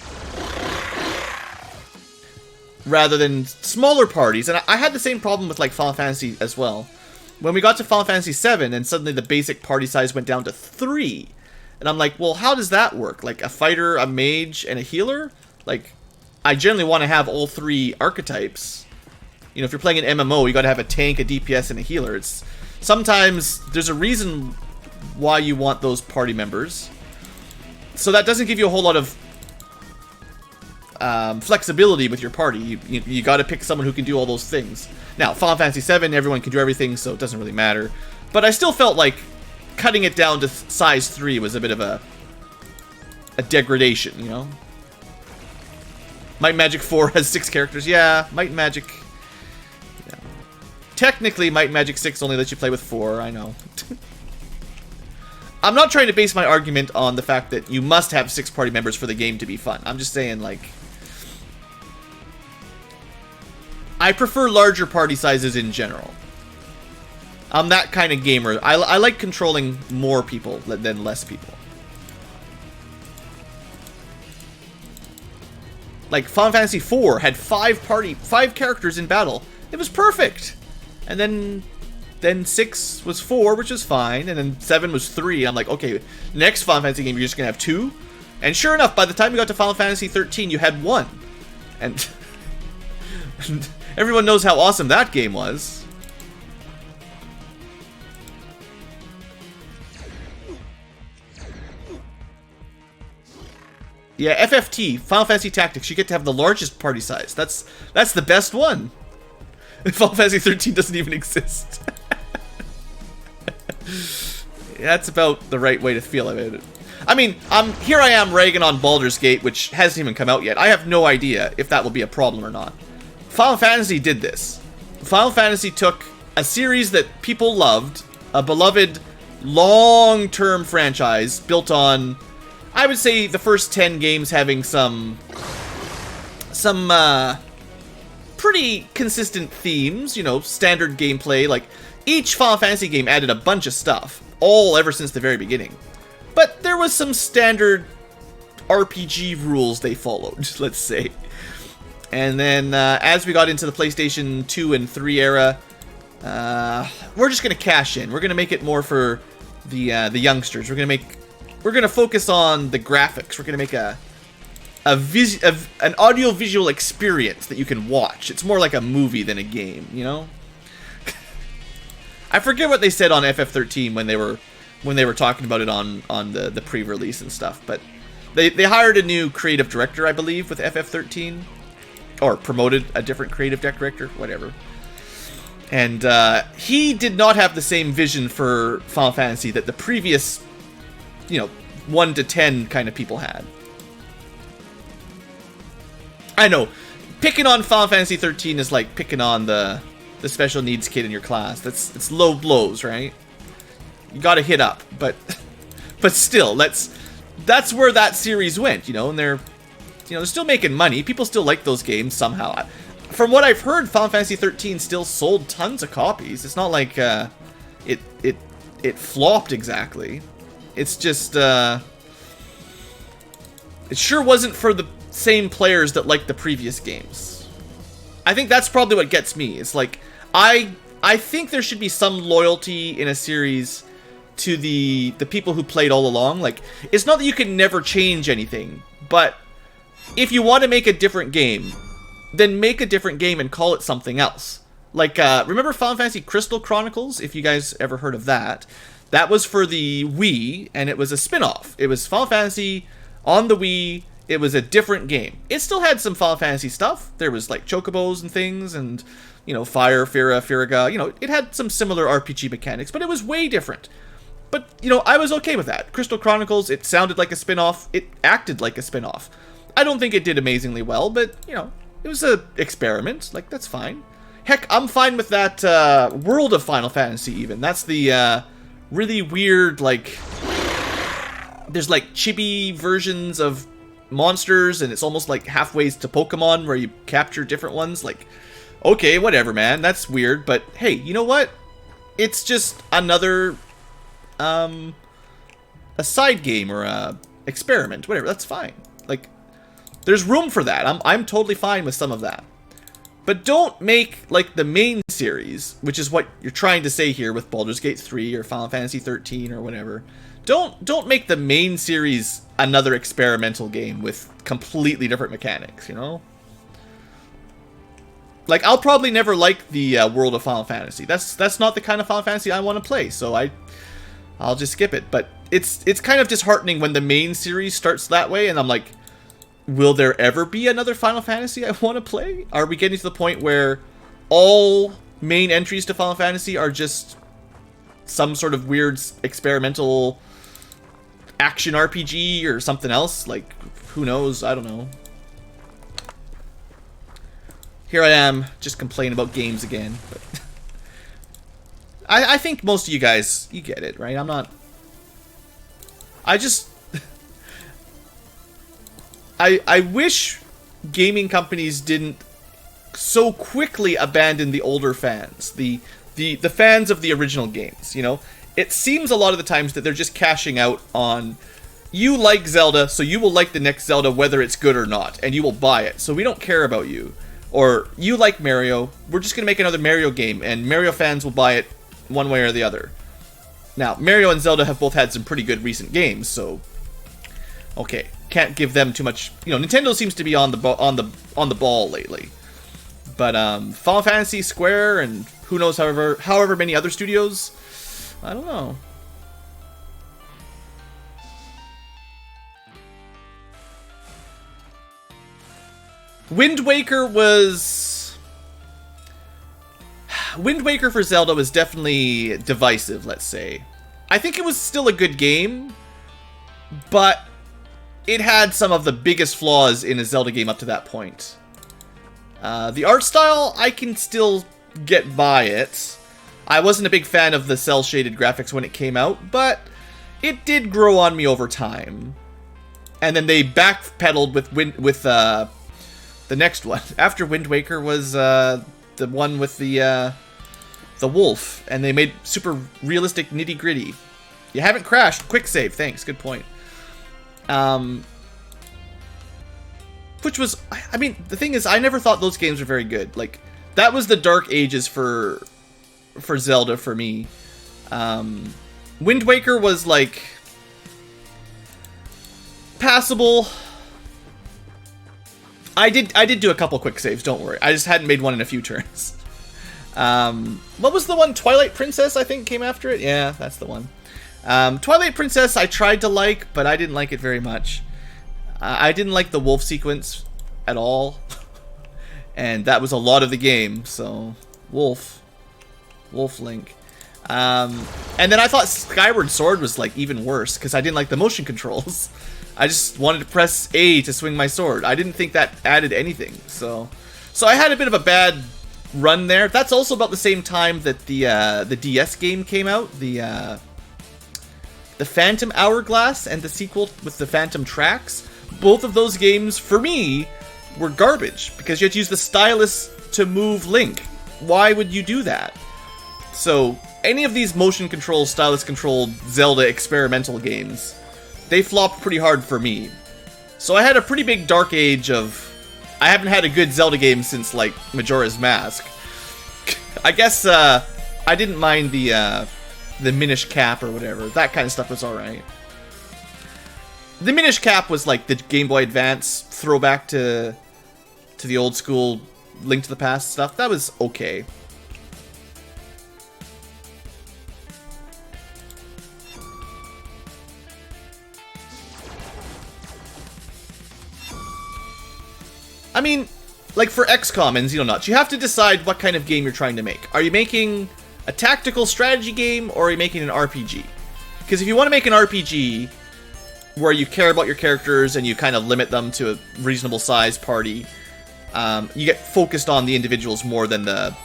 Rather than smaller parties. And I had the same problem with, like, Final Fantasy as well. When we got to Final Fantasy VII, and suddenly the basic party size went down to 3... And I'm like, well, how does that work? Like, a fighter, a mage, and a healer? Like, I generally want to have all 3 archetypes. You know, if you're playing an MMO, you gotta have a tank, a DPS, and a healer. It's... sometimes, there's a reason why you want those party members. So that doesn't give you a whole lot of... flexibility with your party. You gotta pick someone who can do all those things. Now, Final Fantasy VII, everyone can do everything, so it doesn't really matter. But I still felt like... cutting it down to size 3 was a bit of a degradation, you know? Might and Magic 4 has 6 characters. Yeah, Might and Magic... yeah. Technically, Might and Magic 6 only lets you play with 4, I know. I'm not trying to base my argument on the fact that you must have 6 party members for the game to be fun. I'm just saying, like... I prefer larger party sizes in general. I'm that kind of gamer. I like controlling more people than less people. Like, Final Fantasy IV had 5 characters in battle. It was perfect! And then 6 was 4, which was fine, and then 7 was 3. I'm like, okay, next Final Fantasy game, you're just gonna have 2? And sure enough, by the time you got to Final Fantasy 13, you had 1. And everyone knows how awesome that game was. Yeah, FFT, Final Fantasy Tactics, you get to have the largest party size. That's the best one. Final Fantasy 13 doesn't even exist. That's about the right way to feel about it. I mean, here I am ragging on Baldur's Gate, which hasn't even come out yet. I have no idea if that will be a problem or not. Final Fantasy did this. Final Fantasy took a series that people loved, a beloved long-term franchise built on, I would say, the first 10 games having some pretty consistent themes, you know, standard gameplay. Like, each Final Fantasy game added a bunch of stuff, all ever since the very beginning. But there was some standard RPG rules they followed, let's say. And then as we got into the PlayStation 2 and 3 era, we're just gonna cash in. We're gonna make it more for the youngsters. We're gonna focus on the graphics. We're gonna make an audio-visual experience that you can watch. It's more like a movie than a game, you know? I forget what they said on FF13 when they were talking about it on the pre-release and stuff, but they hired a new creative director, I believe, with FF13, or promoted a different creative director, whatever. And he did not have the same vision for Final Fantasy that the previous, you know, 1 to 10 kind of people had. I know, picking on Final Fantasy 13 is like picking on the special needs kid in your class. It's low blows, right? You gotta hit up, but still, that's where that series went, you know, and they're still making money. People still like those games somehow. From what I've heard, Final Fantasy 13 still sold tons of copies. It's not like it flopped exactly. It's just it sure wasn't for the same players that liked the previous games. I think that's probably what gets me. It's like I think there should be some loyalty in a series to the people who played all along. Like, it's not that you can never change anything, but if you want to make a different game, then make a different game and call it something else. Like, remember Final Fantasy Crystal Chronicles? If you guys ever heard of that. That was for the Wii, and it was a spin-off. It was Final Fantasy on the Wii. It was a different game. It still had some Final Fantasy stuff. There was, like, chocobos and things, and, you know, Fire, Fira, Firaga. You know, it had some similar RPG mechanics, but it was way different. But, you know, I was okay with that. Crystal Chronicles, it sounded like a spin-off. It acted like a spin-off. I don't think it did amazingly well, but, you know, it was an experiment. Like, that's fine. Heck, I'm fine with that World of Final Fantasy, even. That's the really weird, like, there's, like, chibi versions of monsters, and it's almost like halfway to Pokemon, where you capture different ones. Like, okay, whatever, man. That's weird, but, hey, you know what? It's just another a side game or a experiment, whatever. That's fine. Like, there's room for that. I'm totally fine with some of that. But don't make, like, the main series, which is what you're trying to say here with Baldur's Gate 3 or Final Fantasy 13 or whatever. Don't make the main series another experimental game with completely different mechanics, you know? Like, I'll probably never like the World of Final Fantasy. That's not the kind of Final Fantasy I want to play, so I'll just skip it. But it's kind of disheartening when the main series starts that way, and I'm like, will there ever be another Final Fantasy I want to play? Are we getting to the point where all main entries to Final Fantasy are just some sort of weird experimental action RPG or something else? Like, who knows? I don't know. Here I am, just complaining about games again. But I think most of you guys, you get it, right? I'm not... I wish gaming companies didn't so quickly abandon the older fans, the fans of the original games, you know? It seems a lot of the times that they're just cashing out on, you like Zelda, so you will like the next Zelda whether it's good or not, and you will buy it, so we don't care about you. Or, you like Mario, we're just going to make another Mario game, and Mario fans will buy it one way or the other. Now, Mario and Zelda have both had some pretty good recent games, so... okay, can't give them too much... you know, Nintendo seems to be on the ball lately. But, Final Fantasy, Square, and who knows however many other studios... I don't know. Wind Waker was... Wind Waker for Zelda was definitely divisive, let's say. I think it was still a good game, but it had some of the biggest flaws in a Zelda game up to that point. The art style, I can still get by it. I wasn't a big fan of the cel-shaded graphics when it came out, but it did grow on me over time. And then they backpedaled with the next one. After Wind Waker was the one with the wolf, and they made super realistic nitty-gritty. You haven't crashed. Quick save. Thanks. Good point. Which was, I mean, the thing is, I never thought those games were very good. Like, that was the dark ages for Zelda for me. Wind Waker was like passable. I did do a couple quick saves, don't worry. I just hadn't made one in a few turns. What was the one? Twilight Princess, I think, came after it? Yeah, that's the one. Twilight Princess I tried to like, but I didn't like it very much. I didn't like the wolf sequence at all. And that was a lot of the game, so... Wolf Link. And then I thought Skyward Sword was, like, even worse, because I didn't like the motion controls. I just wanted to press A to swing my sword. I didn't think that added anything, so I had a bit of a bad run there. That's also about the same time that the DS game came out, the Phantom Hourglass and the sequel with the Phantom Tracks. Both of those games, for me, were garbage, because you had to use the stylus to move Link. Why would you do that? So, any of these motion control, stylus-controlled Zelda experimental games, they flopped pretty hard for me. So I had a pretty big dark age of... I haven't had a good Zelda game since, like, Majora's Mask. I guess, I didn't mind the Minish Cap or whatever. That kind of stuff was alright. The Minish Cap was like the Game Boy Advance throwback to the old school Link to the Past stuff. That was okay. I mean, like for XCOM and Xenonauts, you have to decide what kind of game you're trying to make. Are you making a tactical strategy game, or are you making an RPG? Because if you want to make an RPG where you care about your characters and you kind of limit them to a reasonable size party, you get focused on the individuals more than the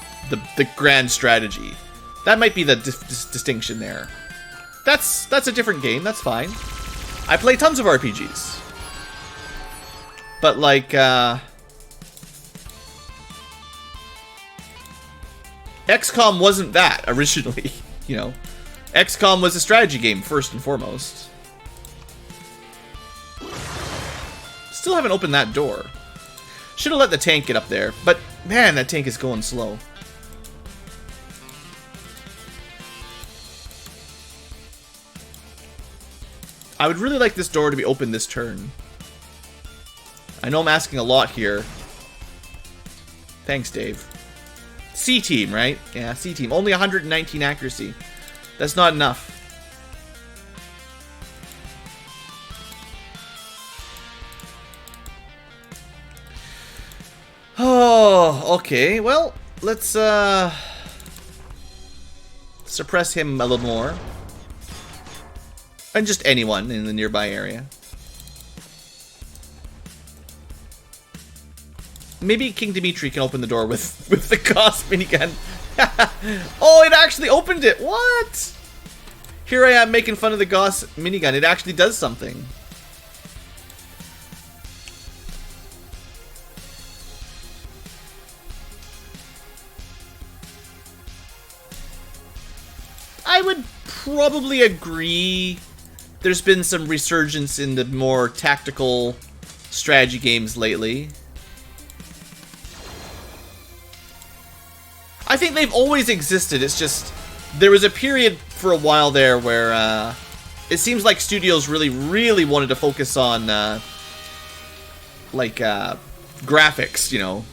grand strategy. That might be the distinction there. That's a different game. That's fine. I play tons of RPGs, but like XCOM wasn't that originally. You know, XCOM was a strategy game first and foremost. Still haven't opened that door. Should have let the tank get up there, but man, that tank is going slow. I would really like this door to be open this turn. I know I'm asking a lot here. Thanks, Dave. C-Team, right? Yeah, C-Team. Only 119 accuracy. That's not enough. Oh, okay. Well, let's suppress him a little more. And just anyone in the nearby area. Maybe King Dimitri can open the door with the Gauss minigun. Oh, it actually opened it! What? Here I am making fun of the Gauss minigun. It actually does something. I would probably agree. There's been some resurgence in the more tactical strategy games lately. I think they've always existed. It's just there was a period for a while there where it seems like studios really wanted to focus on graphics, you know.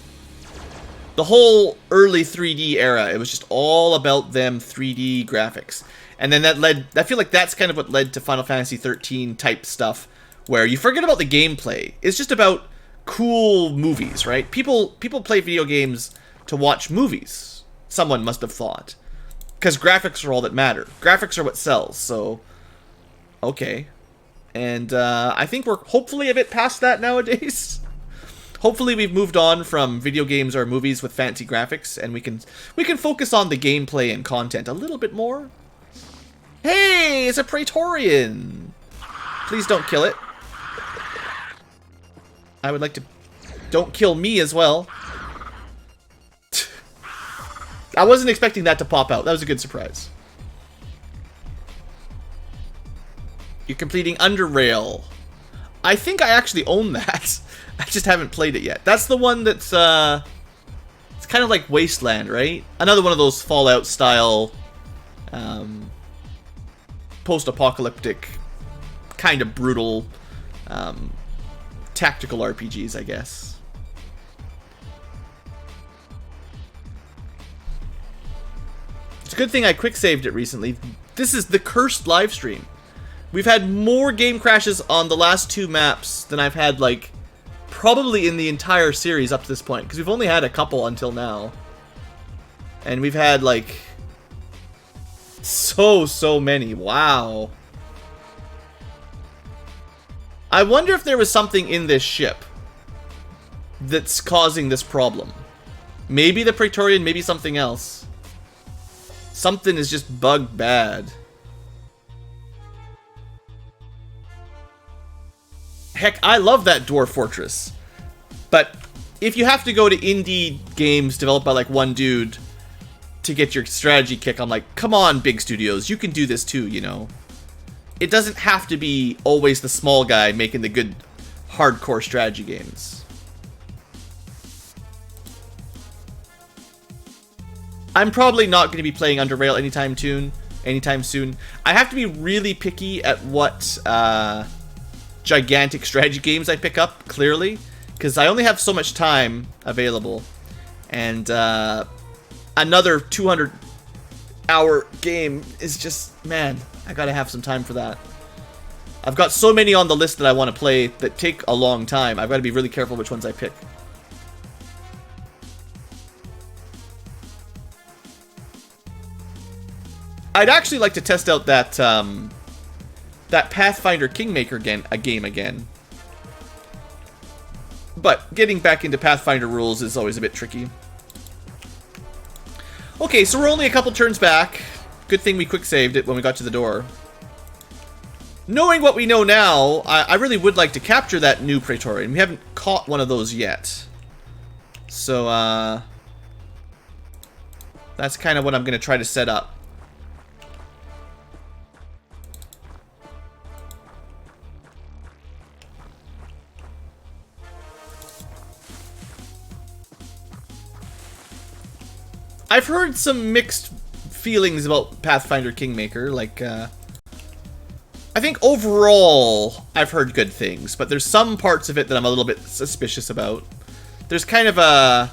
The whole early 3D era, it was just all about them 3D graphics. And then that led, I feel like that's kind of what led to Final Fantasy 13 type stuff, where you forget about the gameplay. It's just about cool movies, right? People play video games to watch movies. Someone must have thought. Because graphics are all that matter. Graphics are what sells, so... Okay. And I think we're hopefully a bit past that nowadays. Hopefully we've moved on from video games or movies with fancy graphics, and we can focus on the gameplay and content a little bit more. Hey, it's a Praetorian! Please don't kill it. I would like to... Don't kill me as well. I wasn't expecting that to pop out. That was a good surprise. You're completing Underrail. I think I actually own that. I just haven't played it yet. That's the one that's, it's kind of like Wasteland, right? Another one of those Fallout style, post-apocalyptic, kind of brutal, tactical RPGs, I guess. It's a good thing I quick-saved it recently. This is the cursed live stream. We've had more game crashes on the last 2 maps than I've had, like, probably in the entire series up to this point. Because we've only had a couple until now. And we've had, like, so many. Wow. I wonder if there was something in this ship that's causing this problem. Maybe the Praetorian, maybe something else. Something is just bugged bad. Heck, I love that Dwarf Fortress. But if you have to go to indie games developed by like one dude to get your strategy kick, I'm like, come on, big studios, you can do this too, you know? It doesn't have to be always the small guy making the good hardcore strategy games. I'm probably not going to be playing Underrail anytime soon. I have to be really picky at what gigantic strategy games I pick up, clearly, because I only have so much time available, and another 200-hour game is just, man, I gotta have some time for that. I've got so many on the list that I want to play that take a long time. I've got to be really careful which ones I pick. I'd actually like to test out that that Pathfinder Kingmaker game again. But getting back into Pathfinder rules is always a bit tricky. Okay, so we're only a couple turns back. Good thing we quick saved it when we got to the door. Knowing what we know now, I really would like to capture that new Praetorian. We haven't caught one of those yet. So, that's kind of what I'm going to try to set up. I've heard some mixed feelings about Pathfinder Kingmaker. Like, I think overall I've heard good things, but there's some parts of it that I'm a little bit suspicious about. There's kind of a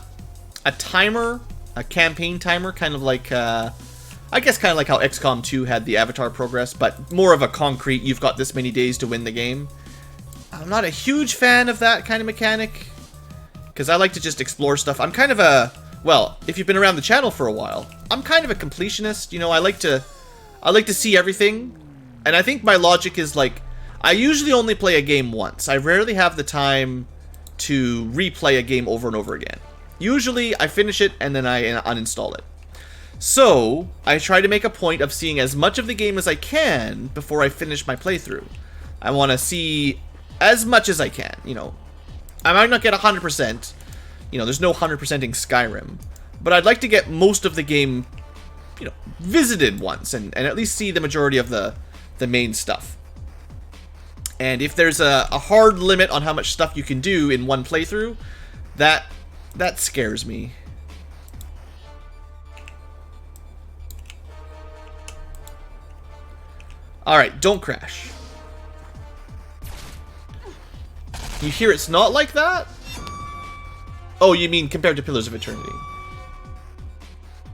timer, a campaign timer, kind of like, I guess kind of like how XCOM 2 had the avatar progress, but more of a concrete, you've got this many days to win the game. I'm not a huge fan of that kind of mechanic, because I like to just explore stuff. I'm kind of a... Well, if you've been around the channel for a while, I'm kind of a completionist. You know, I like to see everything. And I think my logic is like, I usually only play a game once. I rarely have the time to replay a game over and over again. Usually, I finish it and then I uninstall it. So, I try to make a point of seeing as much of the game as I can before I finish my playthrough. I want to see as much as I can, you know. I might not get 100%. You know, there's no 100%ing Skyrim. But I'd like to get most of the game, you know, visited once. And at least see the majority of the main stuff. And if there's a hard limit on how much stuff you can do in one playthrough, that scares me. Alright, don't crash. You hear it's not like that? Oh, you mean compared to Pillars of Eternity.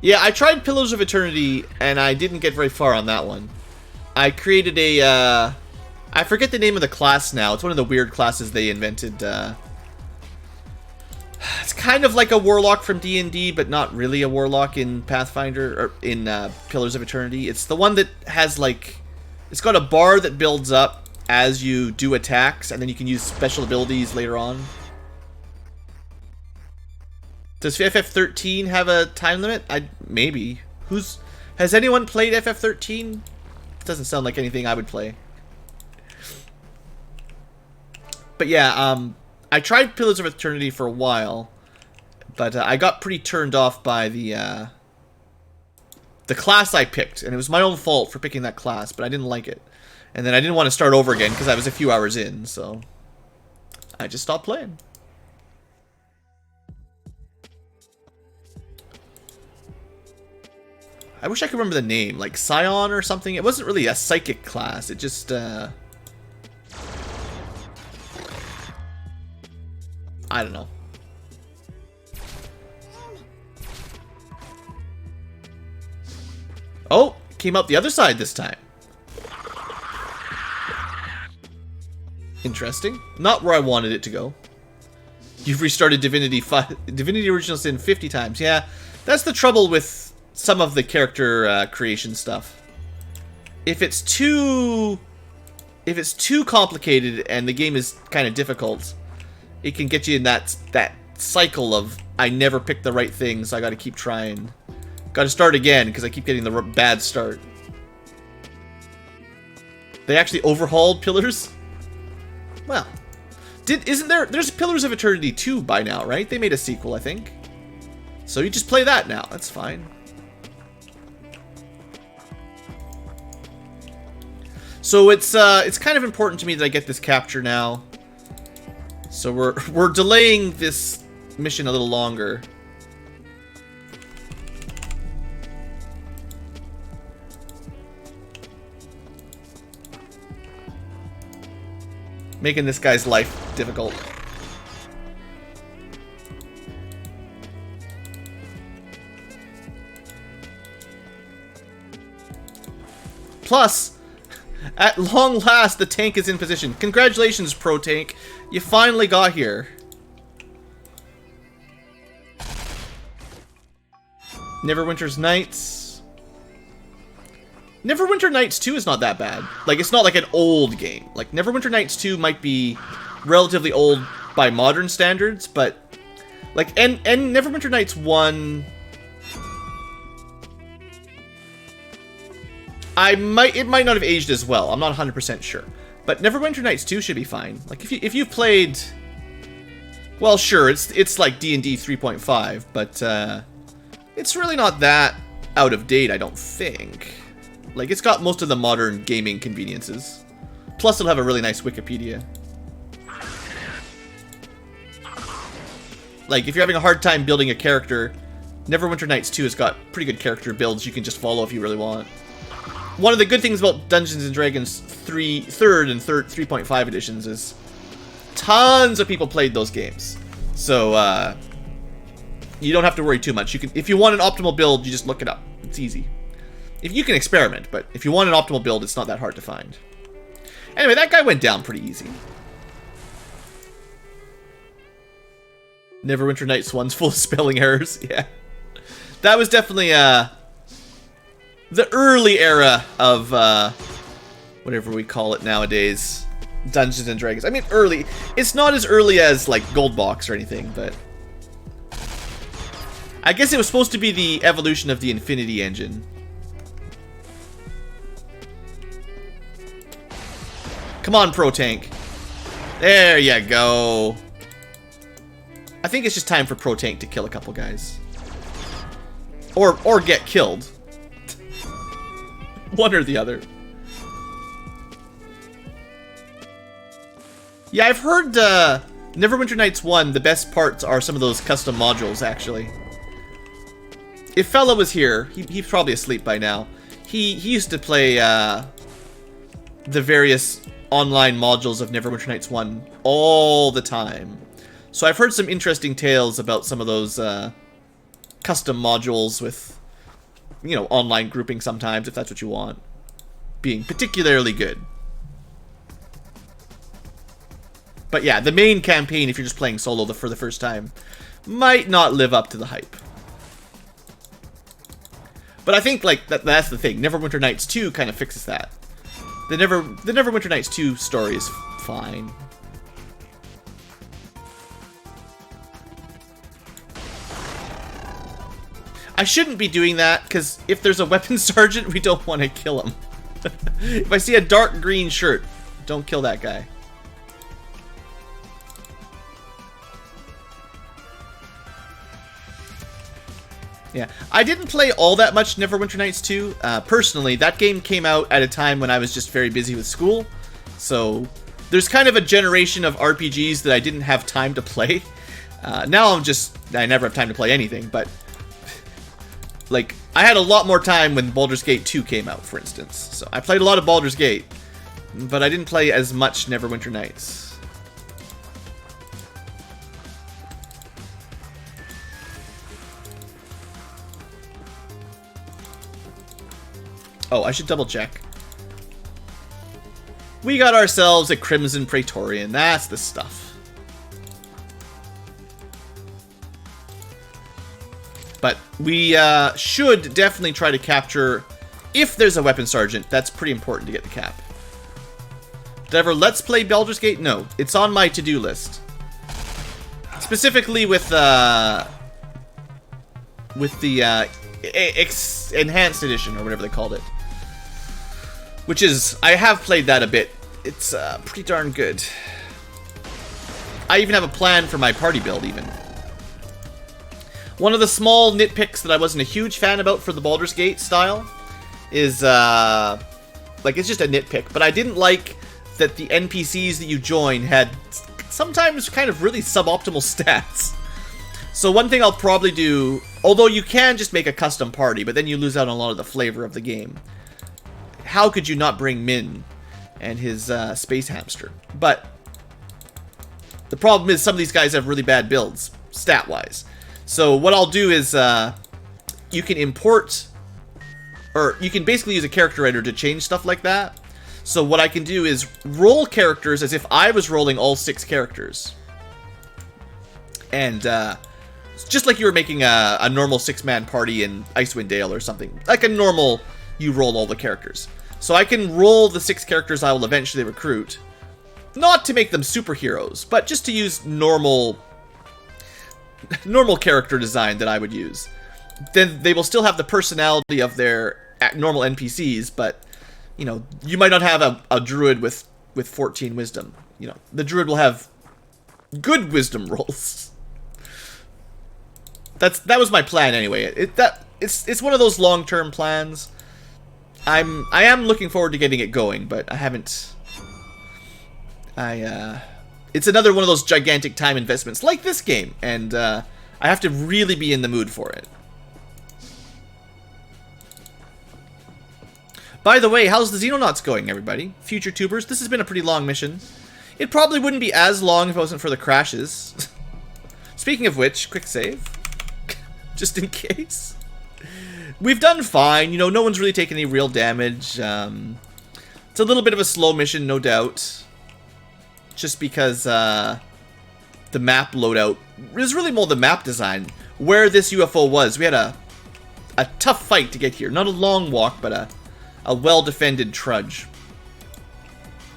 Yeah, I tried Pillars of Eternity, and I didn't get very far on that one. I created a, I forget the name of the class now. It's one of the weird classes they invented. kind of like a warlock from D&D, but not really a warlock in Pathfinder, or in Pillars of Eternity. It's the one that has, like... It's got a bar that builds up as you do attacks, and then you can use special abilities later on. Does FF13 have a time limit? Maybe. Has anyone played FF13? It doesn't sound like anything I would play. But yeah, I tried Pillars of Eternity for a while, but I got pretty turned off by the class I picked, and it was my own fault for picking that class, but I didn't like it. And then I didn't want to start over again because I was a few hours in, so I just stopped playing. I wish I could remember the name, like Scion or something. It wasn't really a psychic class, it just, I don't know. Oh, came out the other side this time. Interesting. Not where I wanted it to go. You've restarted Divinity Original Sin 50 times. Yeah, that's the trouble with some of the character creation stuff. If it's too complicated and the game is kind of difficult, it can get you in that cycle of I never picked the right thing, so I got to keep trying. Got to start again because I keep getting the bad start. They actually overhauled Pillars? Well, there's Pillars of Eternity 2 by now, right? They made a sequel, I think. So you just play that now. That's fine. So it's kind of important to me that I get this capture now. So we're delaying this mission a little longer. Making this guy's life difficult. Plus, at long last, the tank is in position. Congratulations, Pro Tank. You finally got here. Neverwinter's Nights. Neverwinter Nights 2 is not that bad. Like, it's not like an old game. Like, Neverwinter Nights 2 might be relatively old by modern standards, but... Like, and Neverwinter Nights 1... It might not have aged as well. I'm not 100% sure. But Neverwinter Nights 2 should be fine. Like, if you've played... Well, sure, it's like D&D 3.5, but, it's really not that out of date, I don't think. Like, it's got most of the modern gaming conveniences. Plus, it'll have a really nice Wikipedia. Like, if you're having a hard time building a character, Neverwinter Nights 2 has got pretty good character builds you can just follow if you really want. One of the good things about Dungeons & Dragons 3rd and 3.5 editions is tons of people played those games. So, you don't have to worry too much. You can, if you want an optimal build, you just look it up. It's easy. If you can experiment, but if you want an optimal build, it's not that hard to find. Anyway, that guy went down pretty easy. Neverwinter Nights 1's full of spelling errors. Yeah. That was definitely, the early era of, whatever we call it nowadays. Dungeons & Dragons. I mean, early. It's not as early as, like, Gold Box or anything, but... I guess it was supposed to be the evolution of the Infinity Engine. Come on, Pro Tank. There you go. I think it's just time for Pro Tank to kill a couple guys. Or get killed. One or the other. Yeah, I've heard Neverwinter Nights 1, the best parts are some of those custom modules, actually. If Fella was here, he's probably asleep by now. He used to play the various online modules of Neverwinter Nights 1 all the time. So I've heard some interesting tales about some of those custom modules with, you know, online grouping sometimes, if that's what you want, being particularly good. But yeah, the main campaign, if you're just playing solo for the first time, might not live up to the hype. But I think, like, that's the thing. Neverwinter Nights 2 kind of fixes that. The Neverwinter Nights 2 story is fine. I shouldn't be doing that, because if there's a weapons sergeant, we don't want to kill him. If I see a dark green shirt, don't kill that guy. Yeah, I didn't play all that much Neverwinter Nights 2. Personally, that game came out at a time when I was just very busy with school. So, there's kind of a generation of RPGs that I didn't have time to play. Now I never have time to play anything, but... Like, I had a lot more time when Baldur's Gate 2 came out, for instance. So, I played a lot of Baldur's Gate, but I didn't play as much Neverwinter Nights. Oh, I should double check. We got ourselves a Crimson Praetorian. That's the stuff. But we should definitely try to capture... If there's a weapon sergeant, that's pretty important to get the cap. Did I ever Let's Play Baldur's Gate? No. It's on my to-do list. Specifically with the Enhanced Edition, or whatever they called it. Which is... I have played that a bit. It's pretty darn good. I even have a plan for my party build, even. One of the small nitpicks that I wasn't a huge fan about for the Baldur's Gate style is, like, it's just a nitpick, but I didn't like that the NPCs that you join had sometimes kind of really suboptimal stats. So one thing I'll probably do, although you can just make a custom party, but then you lose out on a lot of the flavor of the game. How could you not bring Min and his space hamster? But the problem is some of these guys have really bad builds, stat-wise. So what I'll do is, you can import, or you can basically use a character editor to change stuff like that. So what I can do is roll characters as if I was rolling all 6 characters. And, just like you were making a normal 6-man party in Icewind Dale or something. Like a normal, you roll all the characters. So I can roll the 6 characters I will eventually recruit. Not to make them superheroes, but just to use normal character design that I would use. Then they will still have the personality of their normal NPCs, but, you know, you might not have a druid with 14 wisdom. You know, the druid will have good wisdom rolls. That was my plan anyway. It's one of those long-term plans. I am looking forward to getting it going, but I haven't. It's another one of those gigantic time investments, like this game, and I have to really be in the mood for it. By the way, how's the Xenonauts going, everybody? Future tubers, this has been a pretty long mission. It probably wouldn't be as long if it wasn't for the crashes. Speaking of which, quick save. Just in case. We've done fine, you know, no one's really taken any real damage. It's a little bit of a slow mission, no doubt. Just because the map loadout is really more the map design. Where this UFO was, we had a tough fight to get here. Not a long walk, but a well-defended trudge.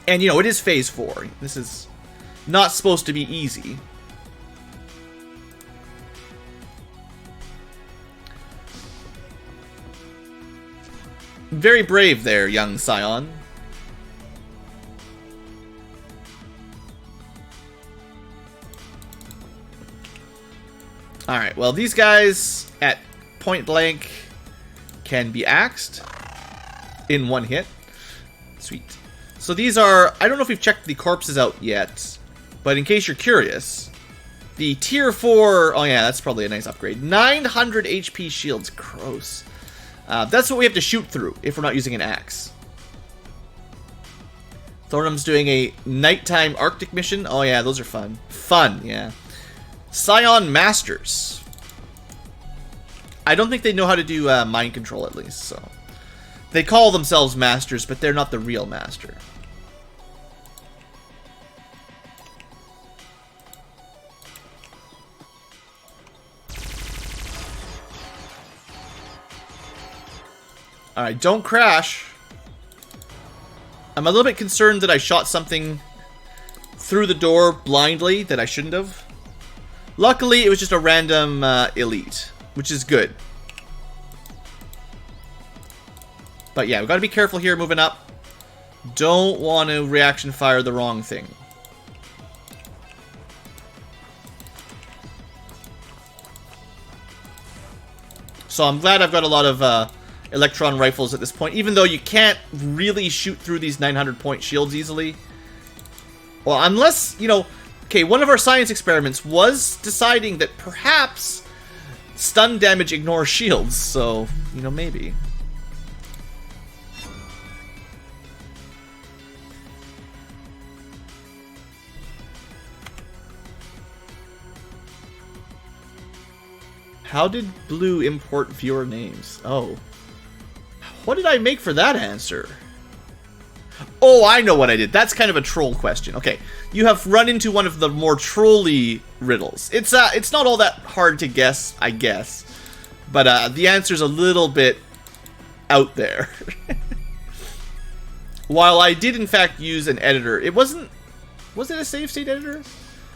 And, you know, it is Phase 4. This is not supposed to be easy. Very brave there, young Scion. Alright, well, these guys at point blank can be axed in one hit. Sweet. So these are, I don't know if we've checked the corpses out yet, but in case you're curious, the tier 4, oh yeah, that's probably a nice upgrade. 900 HP shields, gross. That's what we have to shoot through if we're not using an axe. Thornum's doing a nighttime Arctic mission. Oh yeah, those are fun. Fun, yeah. Scion Masters. I don't think they know how to do mind control, at least, so. They call themselves Masters, but they're not the real Master. Alright, don't crash. I'm a little bit concerned that I shot something through the door blindly that I shouldn't have. Luckily, it was just a random elite, which is good. But yeah, we've got to be careful here moving up. Don't want to reaction fire the wrong thing. So I'm glad I've got a lot of electron rifles at this point, even though you can't really shoot through these 900-point shields easily. Well, unless, you know... Okay, one of our science experiments was deciding that perhaps stun damage ignores shields, so, you know, maybe. How did Blue import viewer names? Oh. What did I make for that answer? Oh, I know what I did. That's kind of a troll question. Okay, you have run into one of the more trolly riddles. It's not all that hard to guess, I guess. But the answer's a little bit out there. While I did in fact use an editor, it wasn't... Was it a save state editor?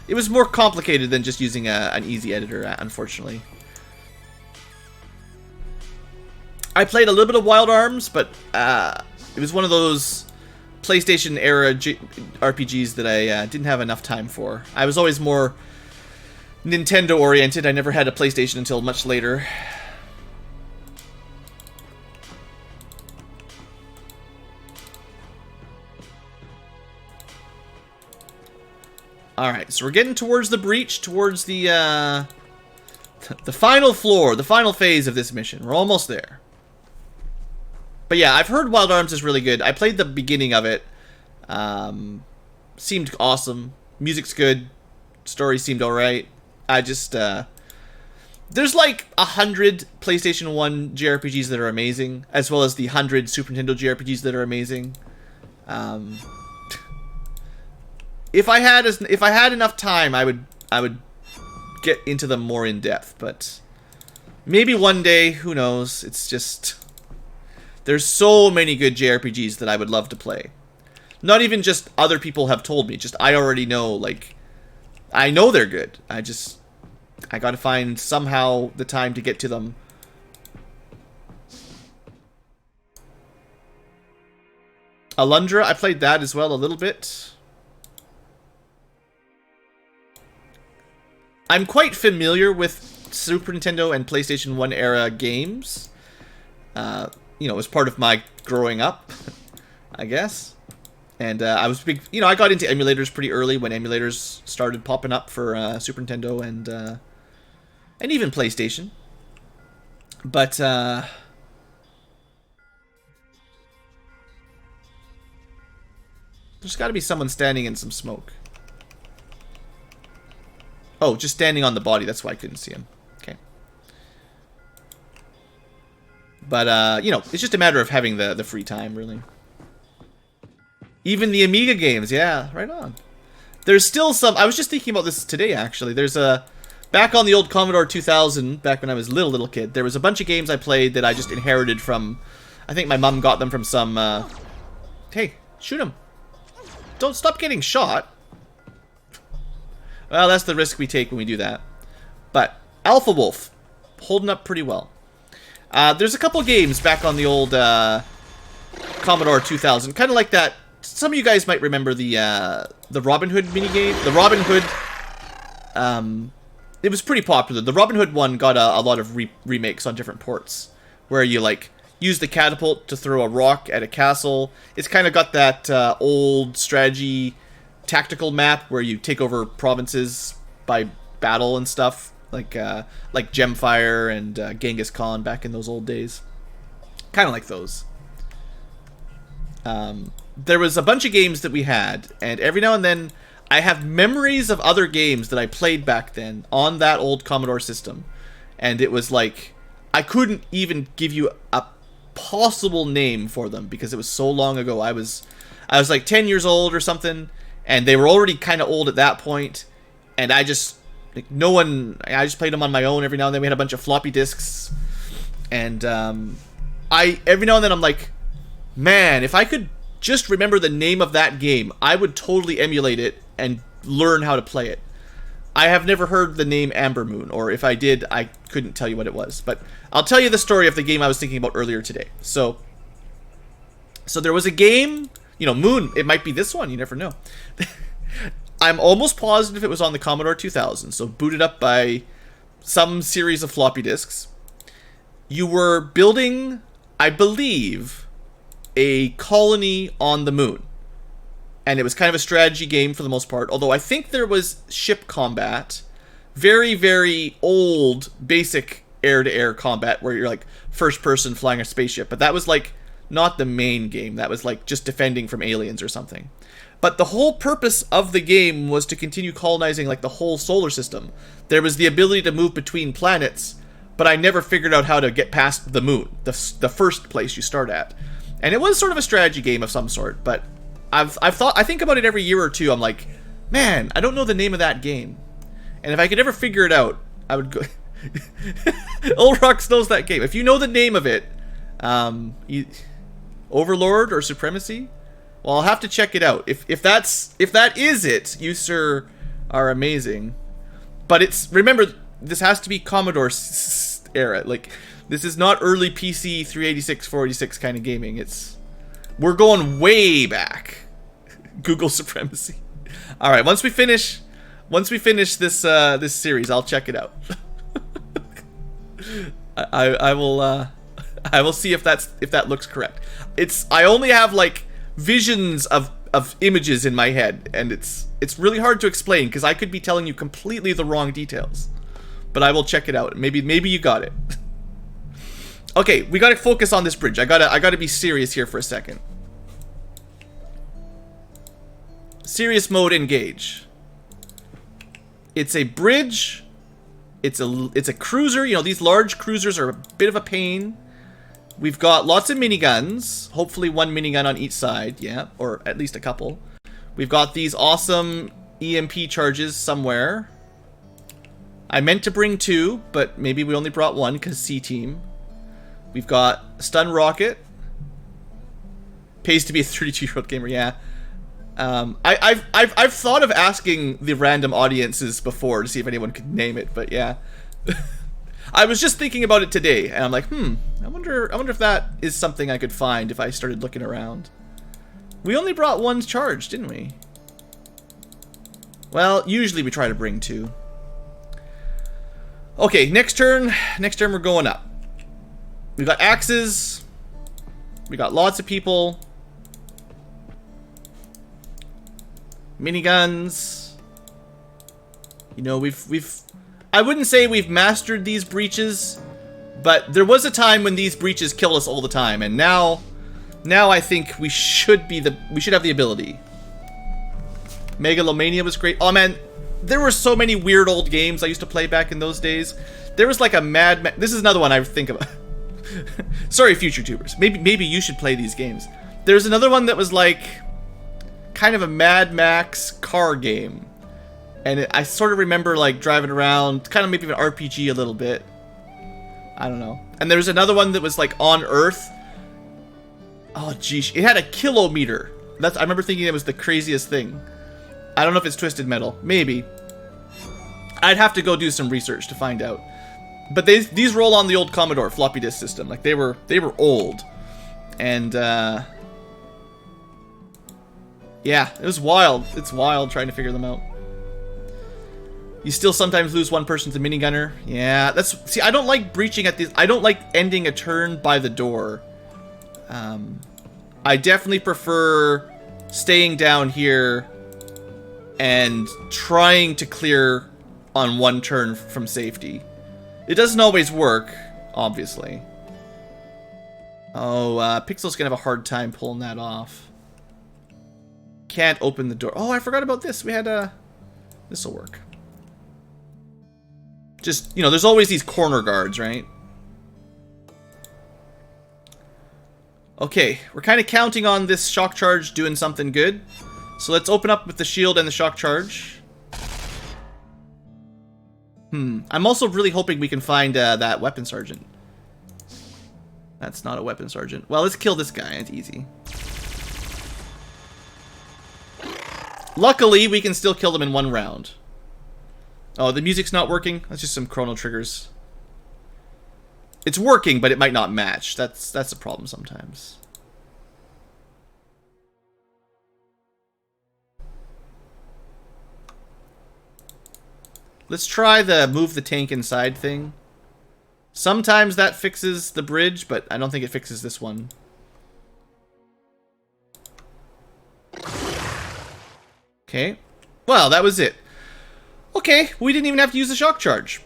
It was more complicated than just using an easy editor, unfortunately. I played a little bit of Wild Arms, but it was one of those PlayStation era RPGs that I didn't have enough time for. I was always more Nintendo oriented. I never had a PlayStation until much later. Alright, so we're getting towards the breach, towards the final floor, the final phase of this mission. We're almost there. But yeah, I've heard Wild Arms is really good. I played the beginning of it. Seemed awesome. Music's good. Story seemed alright. I just, there's like 100 PlayStation 1 JRPGs that are amazing, as well as the 100 Super Nintendo JRPGs that are amazing. If I had enough time, I would get into them more in depth, but maybe one day, who knows? It's just... There's so many good JRPGs that I would love to play. Not even just other people have told me, just I already know, like, I know they're good. I gotta find somehow the time to get to them. Alundra, I played that as well a little bit. I'm quite familiar with Super Nintendo and PlayStation 1 era games. You know, as part of my growing up, I guess. And I was big, you know, I got into emulators pretty early when emulators started popping up for Super Nintendo and even PlayStation. But there's got to be someone standing in some smoke. Oh, just standing on the body. That's why I couldn't see him. Okay. But, you know, it's just a matter of having the free time, really. Even the Amiga games, yeah, right on. There's still some... I was just thinking about this today, actually. There's a... Back on the old Commodore 2000, back when I was a little kid, there was a bunch of games I played that I just inherited from... I think my mom got them from some... Hey, shoot him. Don't stop getting shot. Well, that's the risk we take when we do that. But, Alpha Wolf, holding up pretty well. There's a couple games back on the old Commodore 2000, kind of like that. Some of you guys might remember the Robin Hood minigame. The Robin Hood, it was pretty popular. The Robin Hood one got a lot of remakes on different ports, where you like use the catapult to throw a rock at a castle. It's kind of got that old strategy tactical map where you take over provinces by battle and stuff. Like Gemfire and Genghis Khan back in those old days. Kind of like those. There was a bunch of games that we had, and every now and then I have memories of other games that I played back then on that old Commodore system. And it was like, I couldn't even give you a possible name for them because it was so long ago. I was like 10 years old or something, and they were already kind of old at that point, and I just... Like, I just played them on my own every now and then. We had a bunch of floppy disks. And I every now and then I'm like, man, if I could just remember the name of that game, I would totally emulate it and learn how to play it. I have never heard the name Amber Moon, or if I did, I couldn't tell you what it was. But I'll tell you the story of the game I was thinking about earlier today. So there was a game, you know, Moon, it might be this one, you never know. I'm almost positive it was on the Commodore 2000, so booted up by some series of floppy disks. You were building, I believe, a colony on the moon. And it was kind of a strategy game for the most part, although I think there was ship combat. Very, very old, basic air-to-air combat where you're like first person flying a spaceship. But that was like not the main game. That was like just defending from aliens or something. But the whole purpose of the game was to continue colonizing like the whole solar system. There was the ability to move between planets, but I never figured out how to get past the moon, the first place you start at. And it was sort of a strategy game of some sort, but I think about it every year or two. I'm like, man, I don't know the name of that game. And if I could ever figure it out, I would go. Old Rocks knows that game. If you know the name of it, Overlord or Supremacy, well, I'll have to check it out. If that is it, you sir are amazing. But it's, remember, this has to be Commodore era. Like, this is not early PC 386, 486 kind of gaming. We're going way back. Google Supremacy. All right, once we finish this this series, I'll check it out. I will see if that looks correct. I only have like visions of images in my head, and it's really hard to explain because I could be telling you completely the wrong details. But I will check it out. Maybe you got it. Okay, we gotta focus on this bridge. I gotta be serious here for a second. Serious mode, engage. It's a bridge. It's a cruiser. You know, these large cruisers are a bit of a pain. We've got lots of miniguns. Hopefully one minigun on each side. Yeah, or at least a couple. We've got these awesome EMP charges somewhere. I meant to bring 2, but maybe we only brought 1 because C-Team. We've got stun rocket. Pays to be a 32-year-old gamer, yeah. I've thought of asking the random audiences before to see if anyone could name it, but yeah. I was just thinking about it today, and I'm like, I wonder if that is something I could find if I started looking around. We only brought 1 charge, didn't we? Well, usually we try to bring 2. Okay, next turn we're going up. We got axes. We got lots of people. Miniguns. You know, I wouldn't say we've mastered these breaches, but there was a time when these breaches kill us all the time, and now I think we should have the ability. Megalomania was great. Oh man, there were so many weird old games I used to play back in those days. There was like a this is another one I think about. Sorry, future tubers. Maybe you should play these games. There's another one that was like kind of a Mad Max car game. And I sort of remember like driving around, kind of maybe an RPG a little bit. I don't know. And there was another one that was like on Earth. Oh geez, it had a kilometer. I remember thinking it was the craziest thing. I don't know if it's Twisted Metal. Maybe. I'd have to go do some research to find out. But these roll on the old Commodore floppy disk system. Like they were old. And yeah, it was wild. It's wild trying to figure them out. You still sometimes lose one person to minigunner. Yeah, see, I don't like breaching at these. I don't like ending a turn by the door. I definitely prefer staying down here and trying to clear on one turn from safety. It doesn't always work, obviously. Oh, Pixel's gonna have a hard time pulling that off. Can't open the door. Oh, I forgot about this. We had this'll work. Just, you know, there's always these corner guards, right? Okay, we're kind of counting on this shock charge doing something good. So let's open up with the shield and the shock charge. I'm also really hoping we can find that weapon sergeant. That's not a weapon sergeant. Well, let's kill this guy. It's easy. Luckily, we can still kill them in 1 round. Oh, the music's not working? That's just some chrono triggers. It's working, but it might not match. That's a problem sometimes. Let's try the move the tank inside thing. Sometimes that fixes the bridge, but I don't think it fixes this one. Okay. Well, that was it. Okay, we didn't even have to use the shock charge.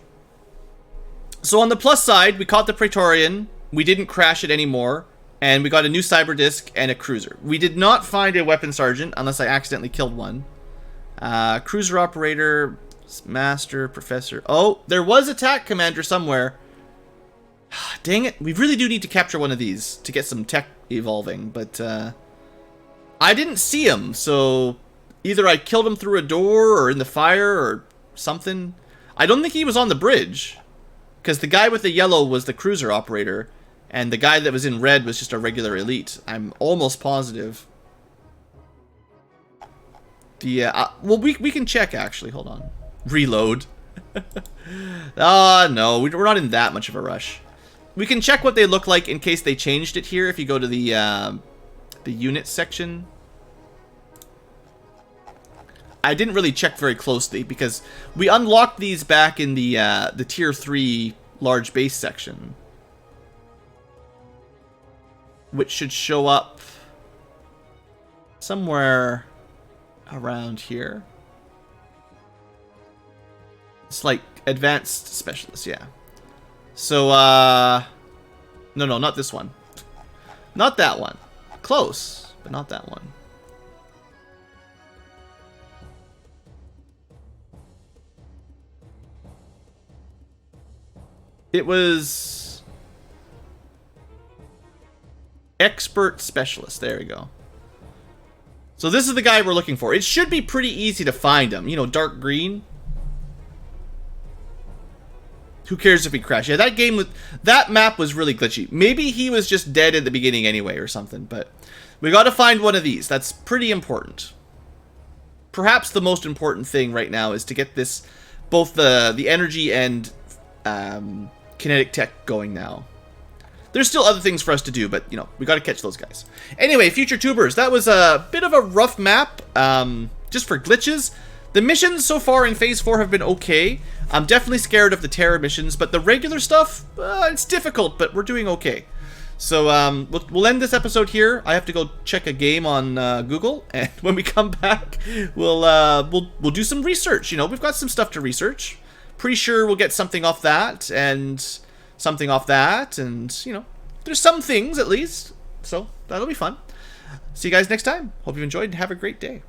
So on the plus side, we caught the Praetorian, we didn't crash it anymore, and we got a new cyber disc and a cruiser. We did not find a weapon sergeant, unless I accidentally killed one. Cruiser operator, master, professor. Oh, there was attack commander somewhere. Dang it, we really do need to capture one of these to get some tech evolving, but I didn't see him, so either I killed him through a door or in the fire or something. I don't think he was on the bridge. Because the guy with the yellow was the cruiser operator, and the guy that was in red was just a regular elite. I'm almost positive. The well, we can check actually. Hold on. Reload. No, we're not in that much of a rush. We can check what they look like in case they changed it here. If you go to the unit section. I didn't really check very closely because we unlocked these back in the tier 3 large base section, which should show up somewhere around here. It's like advanced specialist, yeah. So no, not this one. Not that one. Close, but not that one. It was expert specialist. There we go. So this is the guy we're looking for. It should be pretty easy to find him. You know, dark green. Who cares if he crashed? Yeah, that map was really glitchy. Maybe he was just dead at the beginning anyway or something, but we got to find one of these. That's pretty important. Perhaps the most important thing right now is to get this, both the energy and kinetic tech going now. There's still other things for us to do, but, you know, we got to catch those guys. Anyway, future tubers, that was a bit of a rough map, just for glitches. The missions so far in Phase 4 have been okay. I'm definitely scared of the terror missions, but the regular stuff, it's difficult, but we're doing okay. So, we'll end this episode here. I have to go check a game on Google, and when we come back, we'll do some research. You know, we've got some stuff to research. Pretty sure we'll get something off that, and something off that, and, you know, there's some things, at least. So, that'll be fun. See you guys next time. Hope you enjoyed, and have a great day.